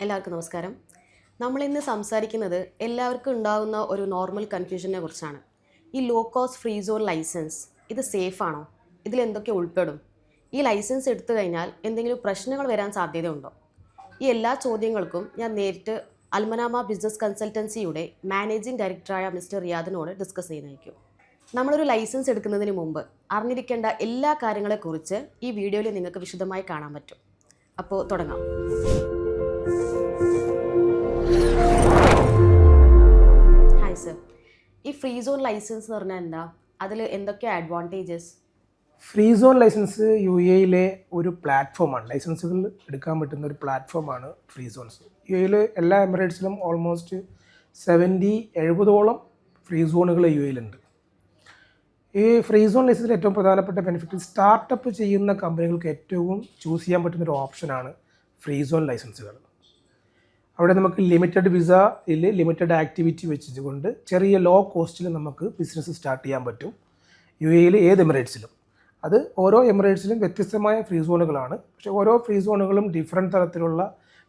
എല്ലാവർക്കും നമസ്കാരം. നമ്മളിന്ന് സംസാരിക്കുന്നത് എല്ലാവർക്കും ഉണ്ടാകുന്ന ഒരു നോർമൽ കൺഫ്യൂഷനെ കുറിച്ചാണ്. ഈ low cost free zone license ഇത് സേഫ് ആണോ? ഇതിലെന്തൊക്കെ ഉൾപ്പെടും? ഈ ലൈസൻസ് എടുത്തു കഴിഞ്ഞാൽ എന്തെങ്കിലും പ്രശ്നങ്ങൾ വരാൻ സാധ്യതയുണ്ടോ? ഈ എല്ലാ ചോദ്യങ്ങൾക്കും ഞാൻ നേരിട്ട് അൽമനാമ ബിസിനസ് കൺസൾട്ടൻസിയുടെ മാനേജിംഗ് ഡയറക്ടറായ മിസ്റ്റർ റിയാദിനോട് ഡിസ്കസ് ചെയ്യുന്നതായിരിക്കും. നമ്മളൊരു ലൈസൻസ് എടുക്കുന്നതിന് മുമ്പ് അറിഞ്ഞിരിക്കേണ്ട എല്ലാ കാര്യങ്ങളെക്കുറിച്ച് ഈ വീഡിയോയിൽ നിങ്ങൾക്ക് വിശദമായി കാണാൻ പറ്റും. അപ്പോൾ തുടങ്ങാം. ഹായ് സർ, ഈ ഫ്രീ സോൺ ലൈസൻസ് എന്ന് പറഞ്ഞാൽ എന്താ? അതിൽ എന്തൊക്കെയാണ് അഡ്വാൻറ്റേജസ്? ഫ്രീ സോൺ ലൈസൻസ് യിലെ ഒരു പ്ലാറ്റ്ഫോമാണ്. ലൈസൻസുകൾ എടുക്കാൻ പറ്റുന്ന ഒരു പ്ലാറ്റ്ഫോമാണ് ഫ്രീ സോൺസ്. യിൽ എല്ലാ എമിറേറ്റ്സിലും ഓൾമോസ്റ്റ് 70-70ഓളം ഫ്രീ സോണുകൾ യിലുണ്ട്. ഈ ഫ്രീ സോൺ ലൈസൻസിൻ്റെ ഏറ്റവും പ്രധാനപ്പെട്ട ബെനിഫിറ്റ് സ്റ്റാർട്ടപ്പ് ചെയ്യുന്ന കമ്പനികൾക്ക് ഏറ്റവും ചൂസ് ചെയ്യാൻ പറ്റുന്നൊരു ഓപ്ഷനാണ് ഫ്രീ സോൺ ലൈസൻസുകൾ. അവിടെ നമുക്ക് ലിമിറ്റഡ് വിസയിൽ ലിമിറ്റഡ് ആക്ടിവിറ്റി വെച്ചുകൊണ്ട് ചെറിയ ലോ കോസ്റ്റിൽ നമുക്ക് ബിസിനസ് സ്റ്റാർട്ട് ചെയ്യാൻ പറ്റും. യിൽ ഏത് എമിറേറ്റ്സിലും. അത് ഓരോ എമിറേറ്റ്സിലും വ്യത്യസ്തമായ ഫ്രീ സോണുകളാണ്. പക്ഷേ ഓരോ ഫ്രീ സോണുകളും ഡിഫറെൻറ്റ് തരത്തിലുള്ള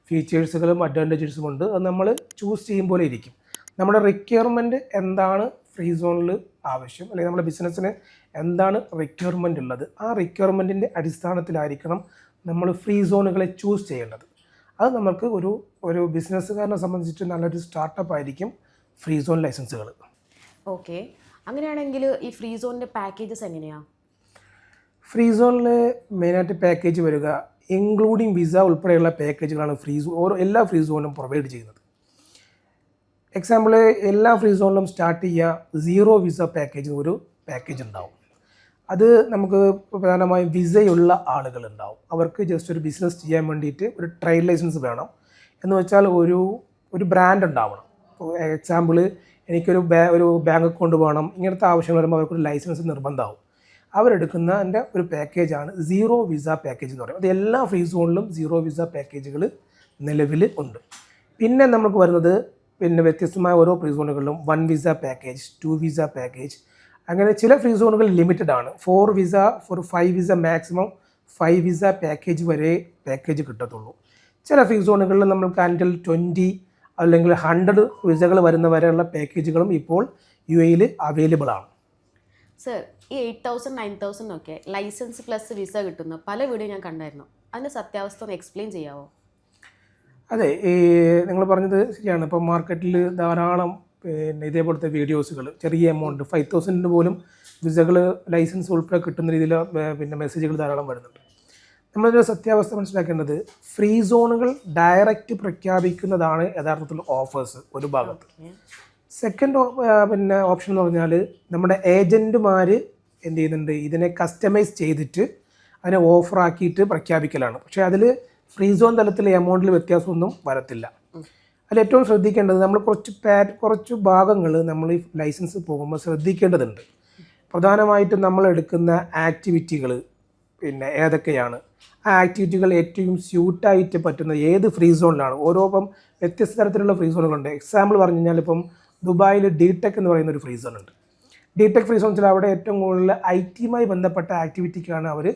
ഫീച്ചേഴ്സുകളും അഡ്വാൻറ്റേജസും ഉണ്ട്. അത് നമ്മൾ ചൂസ് ചെയ്യും പോലെ ഇരിക്കും. നമ്മുടെ റിക്വയർമെൻറ്റ് എന്താണ് ഫ്രീ സോണിൽ ആവശ്യം, അല്ലെങ്കിൽ നമ്മുടെ ബിസിനസ്സിന് എന്താണ് റിക്വയർമെൻ്റ് ഉള്ളത്, ആ റിക്വയർമെൻറ്റിൻ്റെ അടിസ്ഥാനത്തിലായിരിക്കണം നമ്മൾ ഫ്രീ സോണുകളെ ചൂസ് ചെയ്യേണ്ടത്. അത് നമുക്ക് ഒരു ബിസിനസ്സുകാരനെ സംബന്ധിച്ചിട്ട് നല്ലൊരു സ്റ്റാർട്ടപ്പ് ആയിരിക്കും ഫ്രീ സോൺ ലൈസൻസുകൾ. ഓക്കെ, അങ്ങനെയാണെങ്കിൽ ഈ ഫ്രീ സോണിൻ്റെ പാക്കേജസ് എങ്ങനെയാണ്? ഫ്രീ സോണിൽ മെയിനായിട്ട് പാക്കേജ് വരിക ഇൻക്ലൂഡിങ് വിസ ഉൾപ്പെടെയുള്ള പാക്കേജുകളാണ് എല്ലാ ഫ്രീ സോണിലും പ്രൊവൈഡ് ചെയ്യുന്നത്. എക്സാമ്പിൾ, എല്ലാ ഫ്രീ സോണിലും സ്റ്റാർട്ട് ചെയ്യുക 0 വിസ പാക്കേജ് ഒരു പാക്കേജ് ഉണ്ടാവും. അത് നമുക്ക് പ്രധാനമായും വിസയുള്ള ആളുകളുണ്ടാവും. അവർക്ക് ജസ്റ്റ് ഒരു ബിസിനസ് ചെയ്യാൻ വേണ്ടിയിട്ട് ഒരു ട്രേഡ് ലൈസൻസ് വേണം. എന്ന് വെച്ചാൽ ഒരു ബ്രാൻഡ് ഉണ്ടാവണം. എക്സാമ്പിൾ, എനിക്കൊരു ബാങ്ക് അക്കൗണ്ട് വേണം, ഇങ്ങനത്തെ ആവശ്യങ്ങൾ വരുമ്പോൾ അവർക്കൊരു ലൈസൻസ് നിർബന്ധമാവും. അവരെടുക്കുന്നതിൻ്റെ ഒരു പാക്കേജാണ് 0 വിസ പാക്കേജ് എന്ന് പറയുന്നത്. അത് എല്ലാ ഫ്രീ സോണിലും 0 വിസ പാക്കേജുകൾ നിലവിൽ ഉണ്ട്. പിന്നെ നമുക്ക് വരുന്നത് വ്യത്യസ്തമായ ഓരോ ഫ്രീ സോണുകളിലും 1 വിസ പാക്കേജ്, 2 വിസ പാക്കേജ്, അങ്ങനെ ചില ഫ്രീ സോണുകൾ ലിമിറ്റഡ് ആണ്. 4 visa, 5 visa, maximum 5 visa package വരെ പാക്കേജ് കിട്ടത്തുള്ളൂ. ചില ഫ്രീ സോണുകളിൽ നമ്മൾക്ക് അൻറ്റിൽ 20 അല്ലെങ്കിൽ 100 വിസകൾ വരുന്ന വരെയുള്ള പാക്കേജുകളും ഇപ്പോൾ യിൽ അവൈലബിൾ ആണ്. സർ, ഈ 8,000 9,000 ഒക്കെ ലൈസൻസ് പ്ലസ് വിസ കിട്ടുന്ന പല വീഡിയോ ഞാൻ കണ്ടായിരുന്നു. അതിൻ്റെ സത്യാവസ്ഥ ഒന്ന് എക്സ്പ്ലെയിൻ ചെയ്യാമോ? അതെ, നിങ്ങൾ പറഞ്ഞത് ശരിയാണ്. ഇപ്പോൾ മാർക്കറ്റിൽ ധാരാളം ഇതേപോലത്തെ വീഡിയോസുകൾ ചെറിയ എമൗണ്ട് 5,000 പോലും വിസകൾ ലൈസൻസ് ഉൾപ്പെടെ കിട്ടുന്ന രീതിയിൽ മെസ്സേജുകൾ ധാരാളം വരുന്നുണ്ട്. നമ്മളൊരു സത്യാവസ്ഥ മനസ്സിലാക്കേണ്ടത് ഫ്രീ സോണുകൾ ഡയറക്റ്റ് പ്രഖ്യാപിക്കുന്നതാണ് യഥാർത്ഥത്തിൽ ഓഫേഴ്സ് ഒരു ഭാഗത്ത്. സെക്കൻഡ് ഓപ്ഷൻ എന്ന് പറഞ്ഞാൽ നമ്മുടെ ഏജൻറ്റുമാർ എന്ത് ചെയ്യുന്നുണ്ട്, ഇതിനെ കസ്റ്റമൈസ് ചെയ്തിട്ട് അതിനെ ഓഫറാക്കിയിട്ട് പ്രഖ്യാപിക്കലാണ്. പക്ഷേ അതിൽ ഫ്രീ സോൺ തലത്തിൽ എമൗണ്ടിൽ വ്യത്യാസമൊന്നും വരത്തില്ല. അതിൽ ഏറ്റവും ശ്രദ്ധിക്കേണ്ടത് നമ്മൾ കുറച്ച് ഭാഗങ്ങൾ നമ്മൾ ഈ ലൈസൻസ് പോകുമ്പോൾ ശ്രദ്ധിക്കേണ്ടതുണ്ട്. പ്രധാനമായിട്ടും നമ്മൾ എടുക്കുന്ന ആക്ടിവിറ്റികൾ ഏതൊക്കെയാണ്, ആ ആക്ടിവിറ്റികൾ ഏറ്റവും സ്യൂട്ടായിട്ട് പറ്റുന്ന ഏത് ഫ്രീ സോണിലാണ്. വ്യത്യസ്ത തരത്തിലുള്ള ഫ്രീ സോണുകളുണ്ട്. എക്സാമ്പിൾ പറഞ്ഞു കഴിഞ്ഞാൽ ഇപ്പം ദുബായിൽ DTEC എന്ന് പറയുന്ന ഒരു ഫ്രീ സോൺ ഉണ്ട്. DTEC ഫ്രീ സോൺസിൽ അവിടെ ഏറ്റവും കൂടുതൽ IT-യുമായി ബന്ധപ്പെട്ട ആക്ടിവിറ്റിക്കാണ് അവർ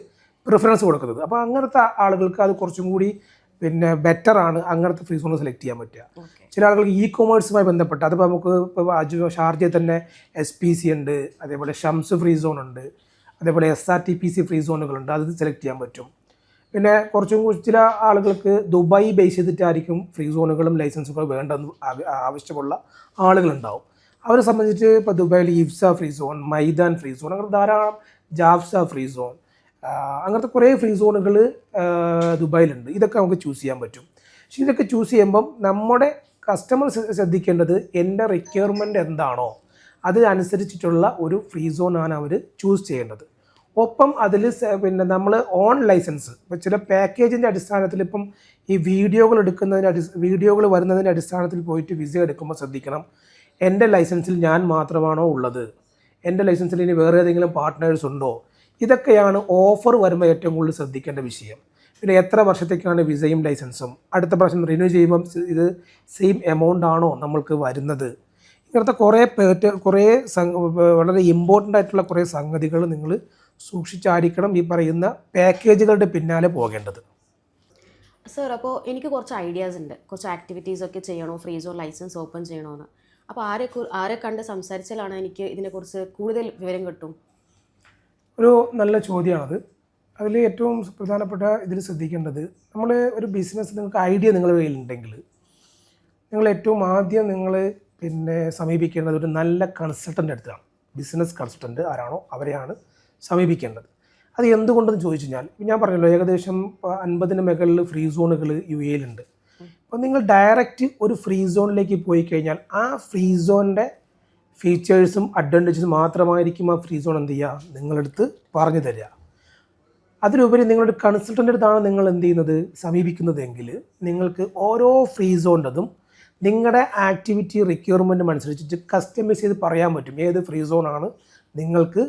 പ്രിഫറൻസ് കൊടുക്കുന്നത്. അപ്പോൾ അങ്ങനത്തെ ആളുകൾക്ക് അത് കുറച്ചും കൂടി ബെറ്ററാണ് അങ്ങനത്തെ ഫ്രീ സോൺ സെലക്ട് ചെയ്യാൻ പറ്റുക. ചില ആളുകൾക്ക് ഇ-കൊമേഴ്സുമായി ബന്ധപ്പെട്ട്, അതിപ്പോൾ നമുക്ക് ഇപ്പോൾ ഷാർജയിൽ തന്നെ SPC ഉണ്ട്, അതേപോലെ ഷംസ് ഫ്രീ സോൺ ഉണ്ട്, അതേപോലെ SRTPC ഫ്രീ സോണുകളുണ്ട്, അത് സെലക്ട് ചെയ്യാൻ പറ്റും. പിന്നെ ചില ആളുകൾക്ക് ദുബായ് ബേസ് ചെയ്തിട്ടായിരിക്കും ഫ്രീ സോണുകളും ലൈസൻസുകളും വേണ്ടെന്ന് ആവശ്യമുള്ള ആളുകളുണ്ടാവും. അവരെ സംബന്ധിച്ച് ഇപ്പോൾ ദുബായിൽ IFZA free zone, Meydan free zone, അങ്ങനെ ധാരാളം ജാഫ്സ ഫ്രീ സോൺ, അങ്ങനത്തെ കുറേ ഫ്രീ സോണുകൾ ദുബായിലുണ്ട്. ഇതൊക്കെ നമുക്ക് ചൂസ് ചെയ്യാൻ പറ്റും. പക്ഷേ ഇതൊക്കെ ചൂസ് ചെയ്യുമ്പം നമ്മുടെ കസ്റ്റമർ ശ്രദ്ധിക്കേണ്ടത് എൻ്റെ റിക്വയർമെൻറ്റ് എന്താണോ അതിനനുസരിച്ചിട്ടുള്ള ഒരു ഫ്രീ സോണാണ് അവർ ചൂസ് ചെയ്യേണ്ടത്. ഒപ്പം അതിൽ നമ്മൾ ഓൺ ലൈസൻസ് ഇപ്പോൾ ചില പാക്കേജിൻ്റെ അടിസ്ഥാനത്തിൽ ഇപ്പം ഈ വീഡിയോകൾ വരുന്നതിൻ്റെ അടിസ്ഥാനത്തിൽ പോയിട്ട് വിസ എടുക്കുമ്പോൾ ശ്രദ്ധിക്കണം, എൻ്റെ ലൈസൻസിൽ ഞാൻ മാത്രമാണോ ഉള്ളത്, എൻ്റെ ലൈസൻസിൽ ഇനി വേറെ ഏതെങ്കിലും പാർട്ട്നേഴ്സ് ഉണ്ടോ. ഇതൊക്കെയാണ് ഓഫർ വരുമ്പോൾ ഏറ്റവും കൂടുതൽ ശ്രദ്ധിക്കേണ്ട വിഷയം. പിന്നെ എത്ര വർഷത്തേക്കാണ് വിസയും ലൈസൻസും, അടുത്ത പ്രാവശ്യം റിന്യൂ ചെയ്യുമ്പം ഇത് സെയിം എമൗണ്ട് ആണോ നമ്മൾക്ക് വരുന്നത്. ഇങ്ങനത്തെ കുറേ വളരെ ഇമ്പോർട്ടൻ്റ് ആയിട്ടുള്ള കുറേ സംഗതികൾ നിങ്ങൾ സൂക്ഷിച്ചായിരിക്കണം ഈ പറയുന്ന പാക്കേജുകളുടെ പിന്നാലെ പോകേണ്ടത്. സർ, അപ്പോൾ എനിക്ക് കുറച്ച് ഐഡിയാസ് ഉണ്ട്, കുറച്ച് ആക്ടിവിറ്റീസ് ഒക്കെ ചെയ്യണോ, ഫ്രീ സോൺ ലൈസൻസ് ഓപ്പൺ ചെയ്യണമെന്ന്. അപ്പോൾ ആരെ കണ്ട് സംസാരിച്ചാലാണ് എനിക്ക് ഇതിനെക്കുറിച്ച് കൂടുതൽ വിവരം കിട്ടും? ഒരു നല്ല ചോദ്യമാണത്. അതിൽ ഏറ്റവും പ്രധാനപ്പെട്ട ഇതിൽ ശ്രദ്ധിക്കേണ്ടത്, നമ്മൾ ഒരു ബിസിനസ് നിങ്ങൾക്ക് ഐഡിയ നിങ്ങളുടെ കയ്യിലുണ്ടെങ്കിൽ നിങ്ങൾ ഏറ്റവും ആദ്യം നിങ്ങൾ സമീപിക്കേണ്ടത് ഒരു നല്ല കൺസൾട്ടൻ്റ് അടുത്താണ്. ബിസിനസ് കൺസൾട്ടൻ്റ് ആരാണോ അവരെയാണ് സമീപിക്കേണ്ടത്. അത് എന്തുകൊണ്ടെന്ന് ചോദിച്ചു കഴിഞ്ഞാൽ, ഞാൻ പറഞ്ഞല്ലോ ഏകദേശം 50 മുകളിൽ ഫ്രീ സോണുകൾ യു എയിലുണ്ട്. അപ്പോൾ നിങ്ങൾ ഡയറക്റ്റ് ഒരു ഫ്രീ സോണിലേക്ക് പോയി കഴിഞ്ഞാൽ ആ ഫ്രീ സോണിൻ്റെ ഫീച്ചേഴ്സും അഡ്വാൻറ്റേജസും മാത്രമായിരിക്കും ആ ഫ്രീ സോൺ എന്ത് ചെയ്യുക നിങ്ങളടുത്ത് പറഞ്ഞു തരിക. അതിലുപരി നിങ്ങളുടെ കൺസൾട്ടൻ്റ് അടുത്താണ് നിങ്ങൾ എന്ത് ചെയ്യുന്നത് സമീപിക്കുന്നതെങ്കിൽ നിങ്ങൾക്ക് ഓരോ ഫ്രീ സോണിൻ്റെതും നിങ്ങളുടെ ആക്ടിവിറ്റി റിക്വയർമെൻറ്റും അനുസരിച്ചിട്ട് കസ്റ്റമൈസ് ചെയ്ത് പറയാൻ പറ്റും ഏത് ഫ്രീ സോണാണ് നിങ്ങൾക്ക്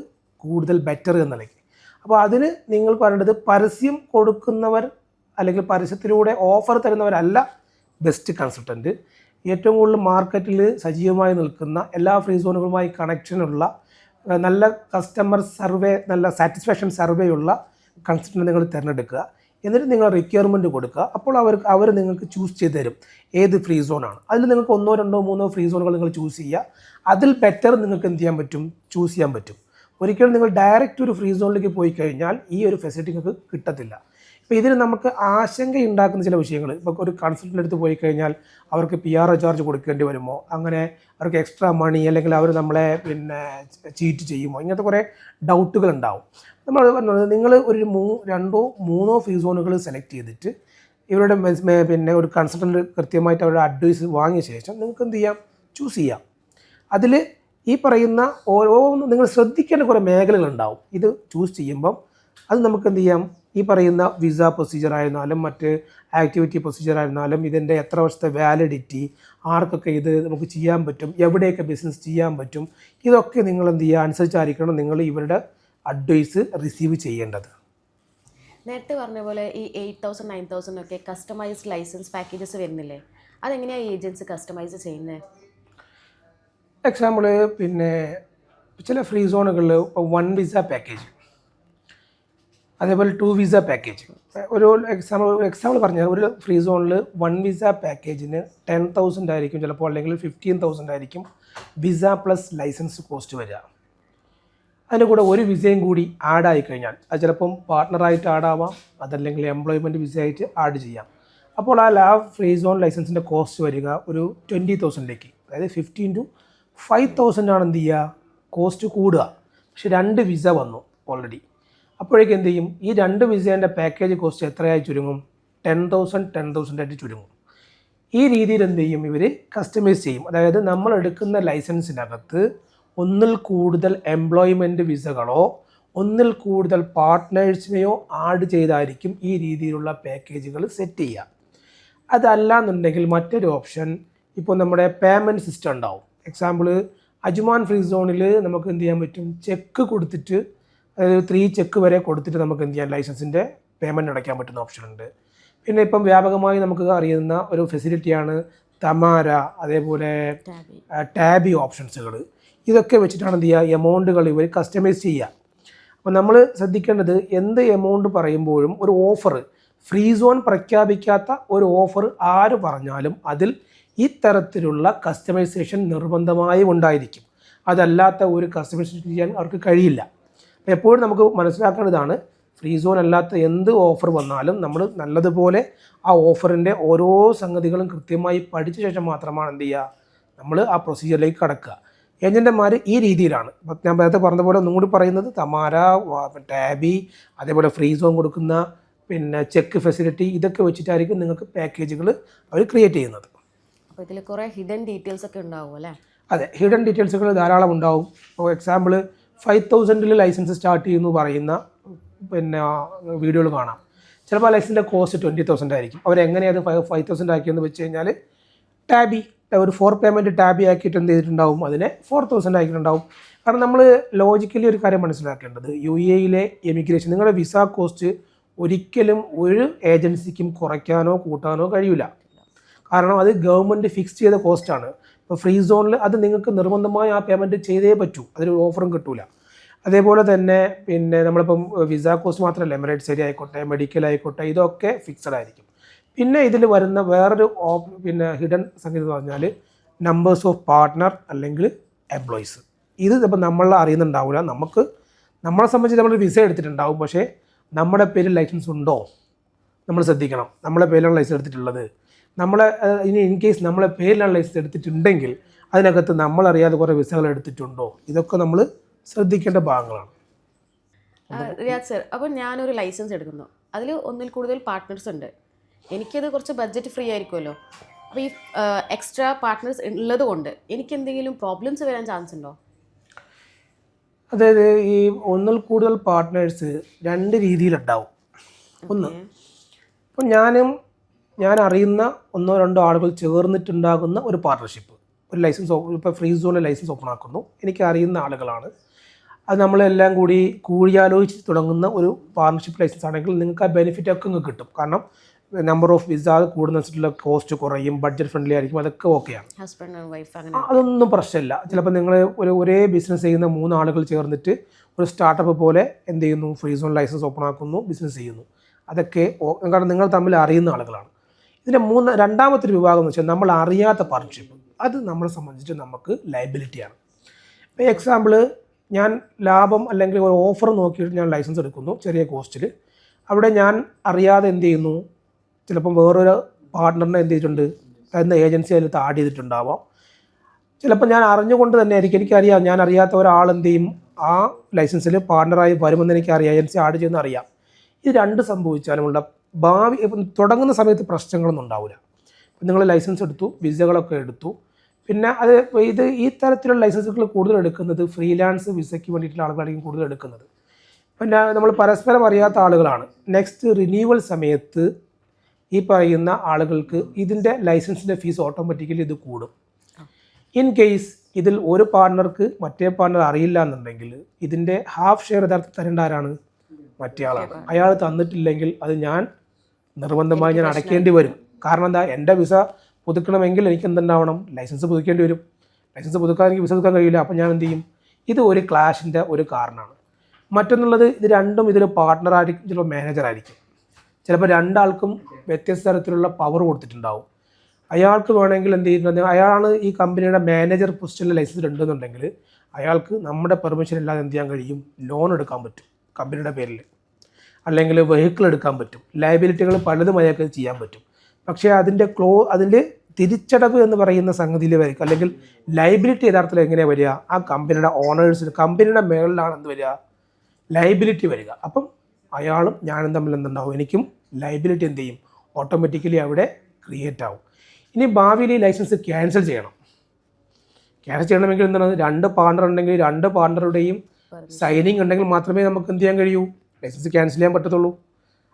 കൂടുതൽ ബെറ്റർ എന്നുള്ളത്. അപ്പോൾ അതിന് നിങ്ങൾ പറയേണ്ടത്, പരസ്യം കൊടുക്കുന്നവർ അല്ലെങ്കിൽ പരസ്യത്തിലൂടെ ഓഫർ തരുന്നവരല്ല ബെസ്റ്റ് കൺസൾട്ടൻറ്റ്. ഏറ്റവും കൂടുതൽ മാർക്കറ്റിൽ സജീവമായി നിൽക്കുന്ന എല്ലാ ഫ്രീ സോണുകളുമായി കണക്ഷനുള്ള നല്ല കസ്റ്റമർ സർവേ, നല്ല സാറ്റിസ്ഫാക്ഷൻ സർവേ ഉള്ള കൺസൾട്ടൻറ്റ് നിങ്ങൾ തിരഞ്ഞെടുക്കുക. എന്നിട്ട് നിങ്ങൾ റിക്വയർമെൻറ്റ് കൊടുക്കുക. അപ്പോൾ അവർ നിങ്ങൾക്ക് ചൂസ് ചെയ്ത് തരും ഏത് ഫ്രീ സോണാണ്. അതിൽ നിങ്ങൾക്ക് 1, 2, 3 ഫ്രീ സോണുകൾ നിങ്ങൾ ചൂസ് ചെയ്യുക. അതിൽ ബെറ്റർ നിങ്ങൾക്ക് എന്ത് ചെയ്യാൻ പറ്റും, ചൂസ് ചെയ്യാൻ പറ്റും. ഒരിക്കലും നിങ്ങൾ ഡയറക്റ്റ് ഒരു ഫ്രീ സോണിലേക്ക് പോയി കഴിഞ്ഞാൽ ഈ ഒരു ഫെസിലിറ്റി നിങ്ങൾക്ക് കിട്ടത്തില്ല. ഇപ്പോൾ ഇതിന് നമുക്ക് ആശങ്കയുണ്ടാക്കുന്ന ചില വിഷയങ്ങൾ, ഇപ്പോൾ ഒരു കൺസൾട്ടൻ്റ് അടുത്ത് പോയി കഴിഞ്ഞാൽ അവർക്ക് PR ചാർജ് കൊടുക്കേണ്ടി വരുമോ, അങ്ങനെ അവർക്ക് എക്സ്ട്രാ മണി, അല്ലെങ്കിൽ അവർ നമ്മളെ ചീറ്റ് ചെയ്യുമോ, ഇങ്ങനത്തെ കുറേ ഡൗട്ടുകൾ ഉണ്ടാവും. നമ്മൾ പറഞ്ഞത്, നിങ്ങൾ ഒരു 2, 3 ഫ്രീ സോണുകൾ സെലക്ട് ചെയ്തിട്ട് ഇവരുടെ ഒരു കൺസൾട്ടൻ്റ് കൃത്യമായിട്ട് അവരുടെ അഡ്വൈസ് വാങ്ങിയ ശേഷം നിങ്ങൾക്ക് എന്ത് ചെയ്യാം, ചൂസ് ചെയ്യാം. അതിൽ ഈ പറയുന്ന ഓരോ നിങ്ങൾ ശ്രദ്ധിക്കേണ്ട കുറേ മേഖലകളുണ്ടാവും. ഇത് ചൂസ് ചെയ്യുമ്പം അത് നമുക്ക് എന്ത് ചെയ്യാം, ഈ പറയുന്ന വിസ പ്രൊസീജിയർ ആയിരുന്നാലും മറ്റ് ആക്ടിവിറ്റി പ്രൊസീജിയർ ആയിരുന്നാലും ഇതിൻ്റെ എത്ര വർഷത്തെ വാലിഡിറ്റി, ആർക്കൊക്കെ ഇത് നമുക്ക് ചെയ്യാൻ പറ്റും, എവിടെയൊക്കെ ബിസിനസ് ചെയ്യാൻ പറ്റും, ഇതൊക്കെ നിങ്ങൾ എന്ത് ചെയ്യുക അനുസരിച്ചായിരിക്കണം നിങ്ങൾ ഇവരുടെ അഡ്വൈസ് റിസീവ് ചെയ്യേണ്ടത്. നേരത്തെ പറഞ്ഞ പോലെ ഈ 8,000, 9,000 ഒക്കെ കസ്റ്റമൈസ്ഡ് ലൈസൻസ് പാക്കേജസ് വരുന്നില്ലേ, അതെങ്ങനെയാണ് ഏജൻസി കസ്റ്റമൈസ് ചെയ്യുന്നത്? എക്സാമ്പിൾ ചില ഫ്രീ സോണുകളിൽ ഇപ്പോൾ 1 വിസ പാക്കേജ്, അതേപോലെ 2 വിസ പാക്കേജ്. ഒരു എക്സാമ്പിൾ പറഞ്ഞാൽ ഒരു ഫ്രീ സോണിൽ 1 വിസ പാക്കേജിന് 10,000 ആയിരിക്കും ചിലപ്പോൾ, അല്ലെങ്കിൽ 15,000 ആയിരിക്കും വിസ പ്ലസ് ലൈസൻസ് കോസ്റ്റ് വരിക. അതിൻ്റെ കൂടെ ഒരു വിസയും കൂടി ആഡ് ആയി കഴിഞ്ഞാൽ അത് ചിലപ്പം പാർട്ട്ണറായിട്ട് ആഡാവാം, അതല്ലെങ്കിൽ എംപ്ലോയ്മെൻറ്റ് വിസ ആയിട്ട് ആഡ് ചെയ്യാം. അപ്പോൾ ആ ഫ്രീ സോൺ ലൈസൻസിൻ്റെ കോസ്റ്റ് വരിക ഒരു 20,000ലേക്ക്, അതായത് 15 to 5,000 ആണ് എന്ത് ചെയ്യുക കോസ്റ്റ് കൂടുക. പക്ഷെ 2 വിസ വന്നു ഓൾറെഡി. അപ്പോഴേക്കും എന്ത് ചെയ്യും, ഈ 2 വിസേൻ്റെ പാക്കേജ് കോസ്റ്റ് എത്രയായി ചുരുങ്ങും, 10,000 ആയിട്ട് ചുരുങ്ങും. ഈ രീതിയിൽ എന്ത് ചെയ്യും, ഇവർ കസ്റ്റമൈസ് ചെയ്യും. അതായത് നമ്മൾ എടുക്കുന്ന ലൈസൻസിനകത്ത് ഒന്നിൽ കൂടുതൽ എംപ്ലോയ്മെൻറ്റ് വിസകളോ ഒന്നിൽ കൂടുതൽ പാർട്ട്നേഴ്സിനെയോ ആഡ് ചെയ്തായിരിക്കും ഈ രീതിയിലുള്ള പാക്കേജുകൾ സെറ്റ് ചെയ്യുക. അതല്ല എന്നുണ്ടെങ്കിൽ മറ്റൊരു ഓപ്ഷൻ, ഇപ്പോൾ നമ്മുടെ പേയ്മെൻറ്റ് സിസ്റ്റം ഉണ്ടാവും. എക്സാമ്പിൾ അജ്മാൻ ഫ്രീ സോണിൽ നമുക്ക് എന്ത് ചെയ്യാൻ പറ്റും, ചെക്ക് കൊടുത്തിട്ട്, അതായത് 3 ചെക്ക് വരെ കൊടുത്തിട്ട് നമുക്ക് എന്ത് ചെയ്യാൻ ലൈസൻസിൻ്റെ പേയ്മെൻറ്റ് അടയ്ക്കാൻ പറ്റുന്ന ഓപ്ഷൻ ഉണ്ട്. പിന്നെ ഇപ്പം വ്യാപകമായി നമുക്ക് അറിയുന്ന ഒരു ഫെസിലിറ്റിയാണ് തമാര, അതേപോലെ ടാബി ഓപ്ഷൻസുകൾ. ഇതൊക്കെ വെച്ചിട്ടാണ് എന്ത് ചെയ്യുക എമൗണ്ടുകൾ ഇവർ കസ്റ്റമൈസ് ചെയ്യുക. അപ്പോൾ നമ്മൾ ശ്രദ്ധിക്കേണ്ടത്, എന്ത് എമൗണ്ട് പറയുമ്പോഴും ഒരു ഓഫർ, ഫ്രീ സോൺ പ്രഖ്യാപിക്കാത്ത ഒരു ഓഫർ ആര് പറഞ്ഞാലും അതിൽ ഇത്തരത്തിലുള്ള കസ്റ്റമൈസേഷൻ നിർബന്ധമായും ഉണ്ടായിരിക്കും. അതല്ലാത്ത ഒരു കസ്റ്റമൈസേഷൻ ചെയ്യാൻ അവർക്ക് കഴിയില്ല. അപ്പോൾ എപ്പോഴും നമുക്ക് മനസ്സിലാക്കേണ്ടതാണ്, ഫ്രീ സോൺ അല്ലാത്ത എന്ത് ഓഫർ വന്നാലും നമ്മൾ നല്ലതുപോലെ ആ ഓഫറിൻ്റെ ഓരോ സംഗതികളും കൃത്യമായി പഠിച്ച ശേഷം മാത്രമാണ് എന്ത് ചെയ്യുക നമ്മൾ ആ പ്രൊസീജിയറിലേക്ക് കടക്കുക. ഏജൻറ്റന്മാർ ഈ രീതിയിലാണ്. ഞാൻ നേരത്തെ പറഞ്ഞ പോലെ ഒന്നും കൂടി പറയുന്നത്, തമാര, ടാബി, അതേപോലെ ഫ്രീ സോൺ കൊടുക്കുന്ന ചെക്ക് ഫെസിലിറ്റി, ഇതൊക്കെ വെച്ചിട്ടായിരിക്കും നിങ്ങൾക്ക് പാക്കേജുകൾ അവർ ക്രിയേറ്റ് ചെയ്യുന്നത്. അപ്പോൾ ഇതിൽ കുറേ ഹിഡൻ ഡീറ്റെയിൽസ് ഒക്കെ ഉണ്ടാവും അല്ലേ? അതെ, ഹിഡൻ ഡീറ്റെയിൽസുകൾ ധാരാളം ഉണ്ടാവും. ഇപ്പോൾ എക്സാമ്പിൾ 5,000 ലൈസൻസ് സ്റ്റാർട്ട് ചെയ്യുന്നു പറയുന്ന വീഡിയോകൾ കാണാം. ചിലപ്പോൾ ലൈസൻസിൻ്റെ കോസ്റ്റ് 20,000 ആയിരിക്കും. അവരെങ്ങനെയത് 5,000 ആക്കിയെന്ന് വെച്ച് കഴിഞ്ഞാൽ ടാബി ഒരു 4 പേയ്മെൻറ്റ് ടാബി ആക്കിയിട്ട് എന്ത് ചെയ്തിട്ടുണ്ടാവും, അതിനെ 4,000 ആക്കിയിട്ടുണ്ടാവും. കാരണം നമ്മൾ ലോജിക്കലി ഒരു കാര്യം മനസ്സിലാക്കേണ്ടത്, UAE എമിഗ്രേഷൻ നിങ്ങളുടെ വിസ കോസ്റ്റ് ഒരിക്കലും ഒരു ഏജൻസിക്കും കുറയ്ക്കാനോ കൂട്ടാനോ കഴിയില്ല. കാരണം അത് ഗവൺമെൻറ് ഫിക്സ് ചെയ്ത കോസ്റ്റാണ്. ഇപ്പോൾ ഫ്രീ സോണിൽ അത് നിങ്ങൾക്ക് നിർബന്ധമായി ആ പേയ്മെൻറ്റ് ചെയ്തേ പറ്റൂ, അതിന് ഓഫറും കിട്ടില്ല. അതേപോലെ തന്നെ നമ്മളിപ്പം വിസ കോസ്റ്റ് മാത്രമല്ല, എമിറേറ്റ്സ് ആയിക്കോട്ടെ, മെഡിക്കൽ ആയിക്കോട്ടെ, ഇതൊക്കെ ഫിക്സഡ് ആയിരിക്കും. പിന്നെ ഇതിൽ വരുന്ന വേറൊരു പിന്നെ ഹിഡൻ സംഗതി എന്ന് പറഞ്ഞാൽ നമ്പേഴ്സ് ഓഫ് പാർട്ട്ണർ അല്ലെങ്കിൽ എംപ്ലോയീസ്. ഇത് ചിലപ്പോൾ നമ്മൾ അറിയുന്നുണ്ടാവില്ല. നമ്മളെ സംബന്ധിച്ച് നമ്മൾ വിസ എടുത്തിട്ടുണ്ടാവും, പക്ഷേ നമ്മുടെ പേരിൽ ലൈസൻസ് ഉണ്ടോ നമ്മൾ ശ്രദ്ധിക്കണം. നമ്മളെ പേരിലാണ് ലൈസൻസ് എടുത്തിട്ടുള്ളത്. ഇനി ഇൻ കേസ് നമ്മളെ പേരിലാണ് ലൈസൻസ് എടുത്തിട്ടുണ്ടെങ്കിൽ അതിനകത്ത് നമ്മളറിയാതെ കുറേ വിസകൾ എടുത്തിട്ടുണ്ടോ, ഇതൊക്കെ നമ്മൾ ശ്രദ്ധിക്കേണ്ട ഭാഗങ്ങളാണ്. റിയാദ് സർ, അപ്പോൾ ഞാനൊരു ലൈസൻസ് എടുക്കുന്നു, അതിൽ ഒന്നിൽ കൂടുതൽ പാർട്ട്നേഴ്സ് ഉണ്ട്. എനിക്കത് കുറച്ച് ബഡ്ജറ്റ് ഫ്രീ ആയിരിക്കുമല്ലോ. അപ്പോൾ ഈ എക്സ്ട്രാ പാർട്ട്നേഴ്സ് ഉള്ളത് കൊണ്ട് എനിക്ക് എന്തെങ്കിലും പ്രോബ്ലംസ് വരാൻ ചാൻസ് ഉണ്ടോ? അതായത് ഈ ഒന്നിൽ കൂടുതൽ പാർട്ട്നേഴ്സ് രണ്ട് രീതിയിലുണ്ടാവും. ഒന്ന്, ഇപ്പം ഞാൻ അറിയുന്ന ഒന്നോ രണ്ടോ ആളുകൾ ചേർന്നിട്ടുണ്ടാകുന്ന ഒരു പാർട്ട്ണർഷിപ്പ്, ഒരു ലൈസൻസ് ഇപ്പോൾ ഫ്രീ സോണിൽ ലൈസൻസ് ഓപ്പൺ ആക്കുന്നു, എനിക്ക് അറിയുന്ന ആളുകളാണ്. അത് നമ്മളെല്ലാം കൂടി കൂടിയാലോചിച്ച് തുടങ്ങുന്ന ഒരു പാർട്ണർഷിപ്പ് ലൈസൻസ് ആണെങ്കിൽ നിങ്ങൾക്ക് ആ ബെനിഫിറ്റ് ഒക്കെ നിങ്ങൾക്ക് കിട്ടും. കാരണം നമ്പർ ഓഫ് വിസ കൂടുന്നതിനുള്ള കോസ്റ്റ് കുറയും, ബഡ്ജറ്റ് ഫ്രണ്ട്ലി ആയിരിക്കും, അതൊക്കെ ഓക്കെയാണ്. ഹസ്ബൻഡ് ആൻഡ് വൈഫ് അങ്ങനെ അതൊന്നും പ്രശ്നമില്ല. ചിലപ്പോൾ നിങ്ങൾ ഒരേ ബിസിനസ് ചെയ്യുന്ന 3 ആളുകൾ ചേർന്നിട്ട് ഒരു സ്റ്റാർട്ടപ്പ് പോലെ എന്ത് ചെയ്യുന്നു, ഫ്രീ സോൺ ലൈസൻസ് ഓപ്പൺ ആക്കുന്നു, ബിസിനസ് ചെയ്യുന്നു. അതൊക്കെ കാരണം നിങ്ങൾ തമ്മിൽ അറിയുന്ന ആളുകളാണ്. ഇതിൻ്റെ രണ്ടാമത്തെ ഒരു വിഭാഗം എന്ന് വെച്ചാൽ നമ്മൾ അറിയാത്ത പാർട്ണർഷിപ്പ്. അത് നമ്മളെ സംബന്ധിച്ച് നമുക്ക് ലയബിലിറ്റിയാണ്. ഇപ്പോൾ എക്സാമ്പിൾ, ഞാൻ ലാഭം അല്ലെങ്കിൽ ഒരു ഓഫർ നോക്കിയിട്ട് ഞാൻ ലൈസൻസ് എടുക്കുന്നു ചെറിയ കോസ്റ്റിൽ. അവിടെ ഞാൻ അറിയാതെ എന്ത് ചെയ്യുന്നു, ചിലപ്പം വേറൊരു പാർട്ട്ണറിനെ എന്ത് ചെയ്തിട്ടുണ്ട്, എന്ന ഏജൻസി അതിൽ ആഡ് ചെയ്തിട്ടുണ്ടാവാം. ചിലപ്പോൾ ഞാൻ അറിഞ്ഞുകൊണ്ട് തന്നെ ആയിരിക്കും, എനിക്കറിയാം ഞാൻ അറിയാത്ത ഒരാൾ എന്ത് ചെയ്യും ആ ലൈസൻസിൽ പാർട്ണറായി വരുമെന്ന് എനിക്കറിയാം, ഏജൻസി ആഡ് ചെയ്യുന്ന അറിയാം. ഇത് രണ്ട് സംഭവിച്ചാലുമുള്ള ഭാവി തുടങ്ങുന്ന സമയത്ത് പ്രശ്നങ്ങളൊന്നും ഉണ്ടാവില്ല. ഇപ്പം നിങ്ങൾ ലൈസൻസ് എടുത്തു, വിസകളൊക്കെ എടുത്തു, പിന്നെ ഈ തരത്തിലുള്ള ലൈസൻസുകൾ കൂടുതൽ എടുക്കുന്നത് ഫ്രീലാൻസ് വിസയ്ക്ക് വേണ്ടിയിട്ടുള്ള ആളുകളായിരിക്കും കൂടുതൽ എടുക്കുന്നത്. പിന്നെ നമ്മൾ പരസ്പരം അറിയാത്ത ആളുകളാണ്. നെക്സ്റ്റ് റിന്യൂവൽ സമയത്ത് ഈ പറയുന്ന ആളുകൾക്ക് ഇതിൻ്റെ ലൈസൻസിൻ്റെ ഫീസ് ഓട്ടോമാറ്റിക്കലി ഇത് കൂടും. ഇൻ കേസ് ഇതിൽ ഒരു പാർട്ണർക്ക് മറ്റേ പാർട്ണർ അറിയില്ല എന്നുണ്ടെങ്കിൽ ഇതിൻ്റെ ഹാഫ് ഷെയർ യഥാർത്ഥത്തിൽ തരേണ്ട ആരാണ്? മറ്റേ ആളാണ്. അയാൾ തന്നിട്ടില്ലെങ്കിൽ അത് ഞാൻ നിർബന്ധമായി അടയ്ക്കേണ്ടി വരും. കാരണം എന്താ, എൻ്റെ വിസ പുതുക്കണമെങ്കിൽ എനിക്ക് എന്തുണ്ടാവണം, ലൈസൻസ് പുതുക്കേണ്ടി വരും. ലൈസൻസ് പുതുക്കാൻ എനിക്ക് വിസ പുതുക്കാൻ കഴിയില്ല. അപ്പം ഞാൻ എന്ത് ചെയ്യും? ഇത് ഒരു ക്ലാഷിൻ്റെ ഒരു കാരണമാണ്. മറ്റൊന്നുള്ളത്, ഇത് രണ്ടും ഇതിൽ പാർട്ട്ണറായിരിക്കും, ചിലപ്പോൾ മാനേജറായിരിക്കും. ചിലപ്പോൾ രണ്ടാൾക്കും വ്യത്യസ്ത തരത്തിലുള്ള പവർ കൊടുത്തിട്ടുണ്ടാവും. അയാൾക്ക് വേണമെങ്കിൽ എന്ത് ചെയ്യുന്നത്, അയാളാണ് ഈ കമ്പനിയുടെ മാനേജർ പൊസിഷനിൽ ലൈസൻസ് ഉണ്ടെന്നുണ്ടെങ്കിൽ അയാൾക്ക് നമ്മുടെ പെർമിഷൻ ഇല്ലാതെ എന്ത് ചെയ്യാൻ കഴിയും, ലോൺ എടുക്കാൻ പറ്റും കമ്പനിയുടെ പേരിൽ, അല്ലെങ്കിൽ വെഹിക്കിൾ എടുക്കാൻ പറ്റും, ലയബിലിറ്റികൾ പലതും അയാൾക്ക് ചെയ്യാൻ പറ്റും. പക്ഷേ അതിൻ്റെ തിരിച്ചടവ് എന്ന് പറയുന്ന സംഗതിയിൽ വരിക, അല്ലെങ്കിൽ ലയബിലിറ്റി യഥാർത്ഥത്തിൽ എങ്ങനെയാണ് വരിക, ആ കമ്പനിയുടെ ഓണേഴ്സിന്, കമ്പനിയുടെ മേളിലാണ് എന്ത് വരിക, ലയബിലിറ്റി വരിക. അപ്പം അയാളും ഞാനും തമ്മിൽ എന്തുണ്ടാവും, എനിക്കും ലയബിലിറ്റി എന്ത് ചെയ്യും, ഓട്ടോമാറ്റിക്കലി അവിടെ ക്രിയേറ്റ് ആവും. ഇനി ഭാവിയിൽ ഈ ലൈസൻസ് ക്യാൻസൽ ചെയ്യണം. ക്യാൻസൽ ചെയ്യണമെങ്കിൽ എന്താണ്, 2 പാർട്ണർ ഉണ്ടെങ്കിൽ 2 പാർട്ണറുടെയും സൈനിങ് ഉണ്ടെങ്കിൽ മാത്രമേ നമുക്ക് എന്ത് ചെയ്യാൻ കഴിയൂ, ലൈസൻസ് ക്യാൻസൽ ചെയ്യാൻ പറ്റത്തുള്ളൂ.